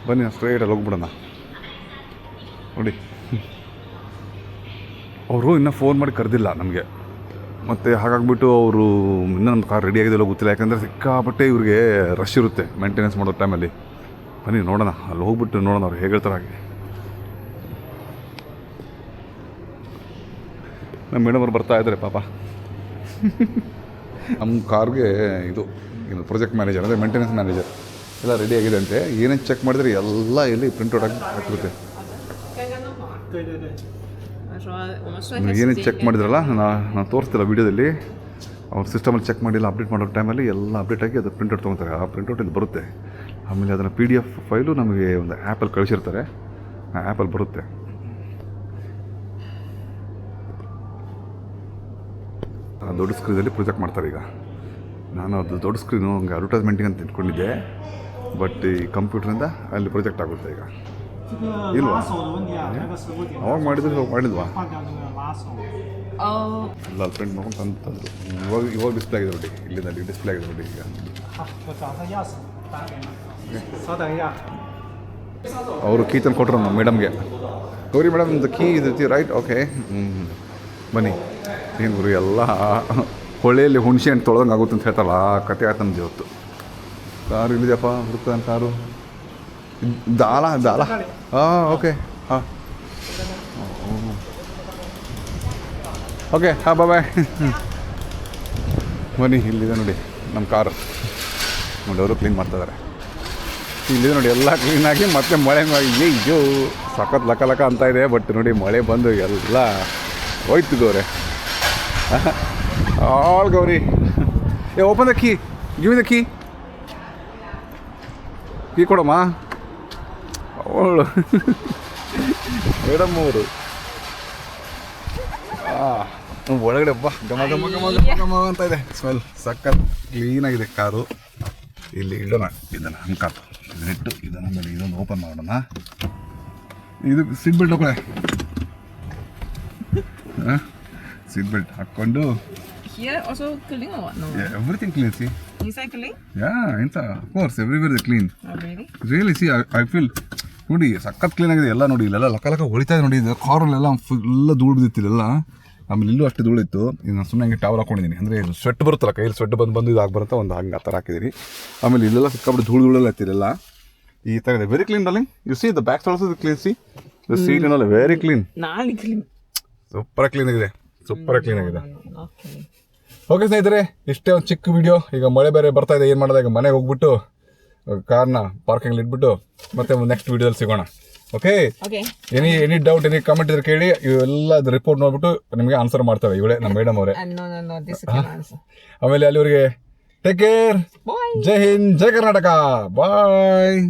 ಬನ್ನಿ ಸ್ಟ್ರೈಟಲ್ಲಿ ಹೋಗ್ಬಿಡೋಣ. ನೋಡಿ, ಅವರು ಇನ್ನೂ ಫೋನ್ ಮಾಡಿ ಕರೆದಿಲ್ಲ ನಮಗೆ. ಮತ್ತು ಹಾಗಾಗ್ಬಿಟ್ಟು ಅವರು ಇನ್ನೂ ನಮ್ಮ ಕಾರ್ ರೆಡಿ ಆಗಿದೆಲ್ಲ ಗೊತ್ತಿಲ್ಲ. ಯಾಕಂದರೆ ಸಿಕ್ಕಾಪಟ್ಟೆ ಇವ್ರಿಗೆ ರಶ್ ಇರುತ್ತೆ ಮೇಂಟೆನೆನ್ಸ್ ಮಾಡೋ ಟೈಮಲ್ಲಿ. ಬನ್ನಿ ನೋಡೋಣ, ಅಲ್ಲಿ ಹೋಗ್ಬಿಟ್ಟು ನೋಡೋಣ ಅವ್ರು ಹೇಗೆ ಹೇಳ್ತಾರೆ ಹಾಗೆ. ನಮ್ಮ ಮೇಡಮ್ ಅವ್ರು ಬರ್ತಾ ಇದ್ದಾರೆ ಪಾಪ. ನಮ್ಮ ಕಾರ್ಗೆ ಇದು ಪ್ರಾಜೆಕ್ಟ್ ಮ್ಯಾನೇಜರ್ ಅಂದರೆ ಮೇಂಟೆನೆನ್ಸ್ ಮ್ಯಾನೇಜರ್ ಎಲ್ಲ ರೆಡಿ ಆಗಿದೆ ಅಂತೆ. ಏನೇನು ಚೆಕ್ ಮಾಡಿದ್ರೆ ಎಲ್ಲ ಇಲ್ಲಿ ಪ್ರಿಂಟ್ಔಟ್ ಆಗಿ ಹಾಕಿರುತ್ತೆ. ಏನೇನು ಚೆಕ್ ಮಾಡಿದ್ರಲ್ಲ, ನಾನು ತೋರಿಸ್ತಿಲ್ಲ ವೀಡಿಯೋದಲ್ಲಿ. ಅವ್ರ ಸಿಸ್ಟಮಲ್ಲಿ ಚೆಕ್ ಮಾಡಿಲ್ಲ, ಅಪ್ಡೇಟ್ ಮಾಡೋ ಟೈಮಲ್ಲಿ ಎಲ್ಲ ಅಪ್ಡೇಟ್ ಆಗಿ ಅದು ಪ್ರಿಂಟ್ಔಟ್ ತೊಗೊತಾರೆ. ಆ ಪ್ರಿಂಟ್ಔಟ್ ಇಲ್ಲಿ ಬರುತ್ತೆ. ಆಮೇಲೆ ಅದನ್ನು PDF ಫೈಲು ನಮಗೆ ಒಂದು ಆ್ಯಪಲ್ಲಿ ಕಳಿಸಿರ್ತಾರೆ. ಆ ಆ್ಯಪಲ್ಲಿ ಬರುತ್ತೆ. ಆ ದೊಡ್ಡ ಸ್ಕ್ರೀನಲ್ಲಿ ಪ್ರೊಜೆಕ್ಟ್ ಮಾಡ್ತಾರೆ. ಈಗ ನಾನು ಅದು ದೊಡ್ಡ ಸ್ಕ್ರೀನು ಹಂಗೆ ಅಡ್ವರ್ಟೈಸ್ಮೆಂಟಿಗೆ ಅಂತ ಇಟ್ಕೊಂಡಿದ್ದೆ. ಬಟ್ ಈ ಕಂಪ್ಯೂಟ್ರಿಂದ ಅಲ್ಲಿ ಪ್ರೊಜೆಕ್ಟ್ ಆಗುತ್ತೆ ಈಗ. ಇಲ್ವಾ? ಅವಾಗ ಮಾಡಿದ್ವಾ? ಅಲ್ಲ, ಅಲ್ಲಿ ಪ್ರಿಂಟ್ ಮಾಡ್ಕೊಂಡು ತಂದರು. ಇವಾಗ ಡಿಸ್ಪ್ಲೇ ಆಗಿದೆ ನೋಡಿ, ಇಲ್ಲಿಂದ ಡಿಸ್ಪ್ಲೇ ಆಗಿದೆ ನೋಡಿ ಈಗ. ಅವರು ಕೀ ತಂದು ಕೊಟ್ಟರು ನಮ್ಮ ಮೇಡಮ್ಗೆ. ಗೌರಿ ಮೇಡಮ್ ದ ಕೀ ಇದೈತಿ ರೈಟ್? ಓಕೆ, ಬನ್ನಿ. ಏನು ಗುರು, ಎಲ್ಲ ಹೊಳೆಯಲ್ಲಿ ಹುಣಸೆ ಹಣ್ಣು ತೊಳ್ದಂಗೆ ಆಗುತ್ತೆ ಅಂತ ಹೇಳ್ತಾರಲ್ಲ, ಆ ಕತೆ ಆಯ್ತು ನಮ್ದು ಇವತ್ತು. ಕಾರು ಇಲ್ಲಿದೆಯಪ್ಪ, ಹುಡುಕ್ತಾನೆ ಕಾರು. ದಾಲ ಹಾಂ, ಓಕೆ, ಹಾಂ, ಓಕೆ, ಹಾಂ, ಬಾಯ್. ಬನ್ನಿ, ಇಲ್ಲಿದೆ ನೋಡಿ ನಮ್ಮ ಕಾರು. ನೋಡಿ ಅವರು ಕ್ಲೀನ್ ಮಾಡ್ತಾಯಿದ್ದಾರೆ. ಇಲ್ಲಿದೆ ನೋಡಿ, ಎಲ್ಲ ಕ್ಲೀನಾಗಿ ಮತ್ತೆ ಮಳೆ ಅಯ್ಯೋ ಸಖತ್ ಲಕ ಅಂತ ಇದೆ. ಬಟ್ ನೋಡಿ, ಮಳೆ ಬಂದು ಎಲ್ಲ ಹೋಯ್ತು Gauri. All Gauri, open the key, give the key ಕೊಡಮ್ಮ. ಅವಳು ಮೇಡಮ್ ಅವರು ಒಳಗಡೆ ಬಾ, ಘಮ ಅಂತ ಇದೆ. ಸ್ಮೆಲ್ ಸಖತ್ ಕ್ಲೀನಾಗಿದೆ ಕಾರು. ಇಲ್ಲಿ ಇಡೋಣ ಇದನ್ನು, ಅನ್ಕಾತು ಇದನ್ನಿಟ್ಟು ಇದನ್ನು ಮೇಲೆ ಇದೊಂದು ಓಪನ್ ಮಾಡೋಣ. ಇದು ಸೀಟ್ ಬೆಲ್ಟ್ ಹಾಕೊಳ್ಳೆ. ಸೀಟ್ ಬೆಲ್ಟ್ ಹಾಕ್ಕೊಂಡು Here also clean or what? No. Yeah, everything clean, see. Inside clean? Yeah, inside, of course, everywhere is clean. Oh, really? Really, see, I feel ನೋಡಿ ಸಖತ್ ಕ್ಲೀನ್ ಆಗಿದೆ ಎಲ್ಲ. ನೋಡಿ ಇಲ್ಲೆಲ್ಲ ಲಕ್ಕ ಹೊಳಿತಾ ಇದೆ ನೋಡಿ. ಇದು ಕಾರಲ್ಲೆಲ್ಲ ಫುಲ್ಲ ಧೂಳು ಬಿದ್ದಿತ್ತಿಲ್ಲ. ಆಮೇಲೆ ಇಲ್ಲೂ ಅಷ್ಟು ಧೂಳಿತ್ತು. ಇದು ನಾನು ಸುಮ್ಮನೆ ಹಂಗೆ ಟವಲ್ ಹಾಕೊಂಡಿದ್ದೀನಿ. ಅಂದರೆ ಇದು ಸ್ವೆಟ್ ಬರುತ್ತಲ್ಲ, ಕೈಯಲ್ಲಿ ಸ್ವೆಟ್ ಬಂದು ಇದು ಆಗಿ ಬರುತ್ತೆ, ಒಂದು ಹಂಗೆ ಆ ಥರ ಹಾಕಿದ್ದೀನಿ. ಆಮೇಲೆ ಇಲ್ಲೆಲ್ಲ ಸಿಕ್ಕಾಬಿಟ್ಟು ಧೂಳೆಲ್ಲ ಎತ್ತಿರಲ್ಲ. ಈ ಥರ ಇದೆ. Very clean darling. U C the back also clean. C the seat ಏನಲ್ಲ ವೆರಿ ಕ್ಲೀನ್. ನಾಳೆ ಕ್ಲೀನ್. ಸೂಪರ್ ಕ್ಲೀನ್ ಆಗಿದೆ. ಓಕೆ ಸ್ನೇಹಿತರೆ, ಇಷ್ಟೇ ಒಂದು ಚಿಕ್ಕ ವಿಡಿಯೋ. ಈಗ ಮಳೆ ಬೇರೆ ಬರ್ತಾ ಇದೆ, ಏನು ಮಾಡೋದು, ಈಗ ಮನೆಗೆ ಹೋಗ್ಬಿಟ್ಟು ಕಾರ್ನ ಪಾರ್ಕಿಂಗಲ್ಲಿ ಇಟ್ಬಿಟ್ಟು ಮತ್ತೆ ನೆಕ್ಸ್ಟ್ ವಿಡಿಯೋದಲ್ಲಿ ಸಿಗೋಣ. Okay, any doubt any comment ಇದ್ರೆ ಕೇಳಿ, ಇವೆಲ್ಲ ಅದು ರಿಪೋರ್ಟ್ ನೋಡ್ಬಿಟ್ಟು ನಿಮಗೆ ಆನ್ಸರ್ ಮಾಡ್ತೇವೆ ಇವಳೇ ನಮ್ಮ ಮೇಡಮ್ ಅವರೇ. ಆಮೇಲೆ ಅಲ್ಲಿವರೆಗೆ ಟೇಕ್ ಕೇರ್. ಜೈ ಹಿಂದ್, ಜೈ ಕರ್ನಾಟಕ. ಬಾಯ್.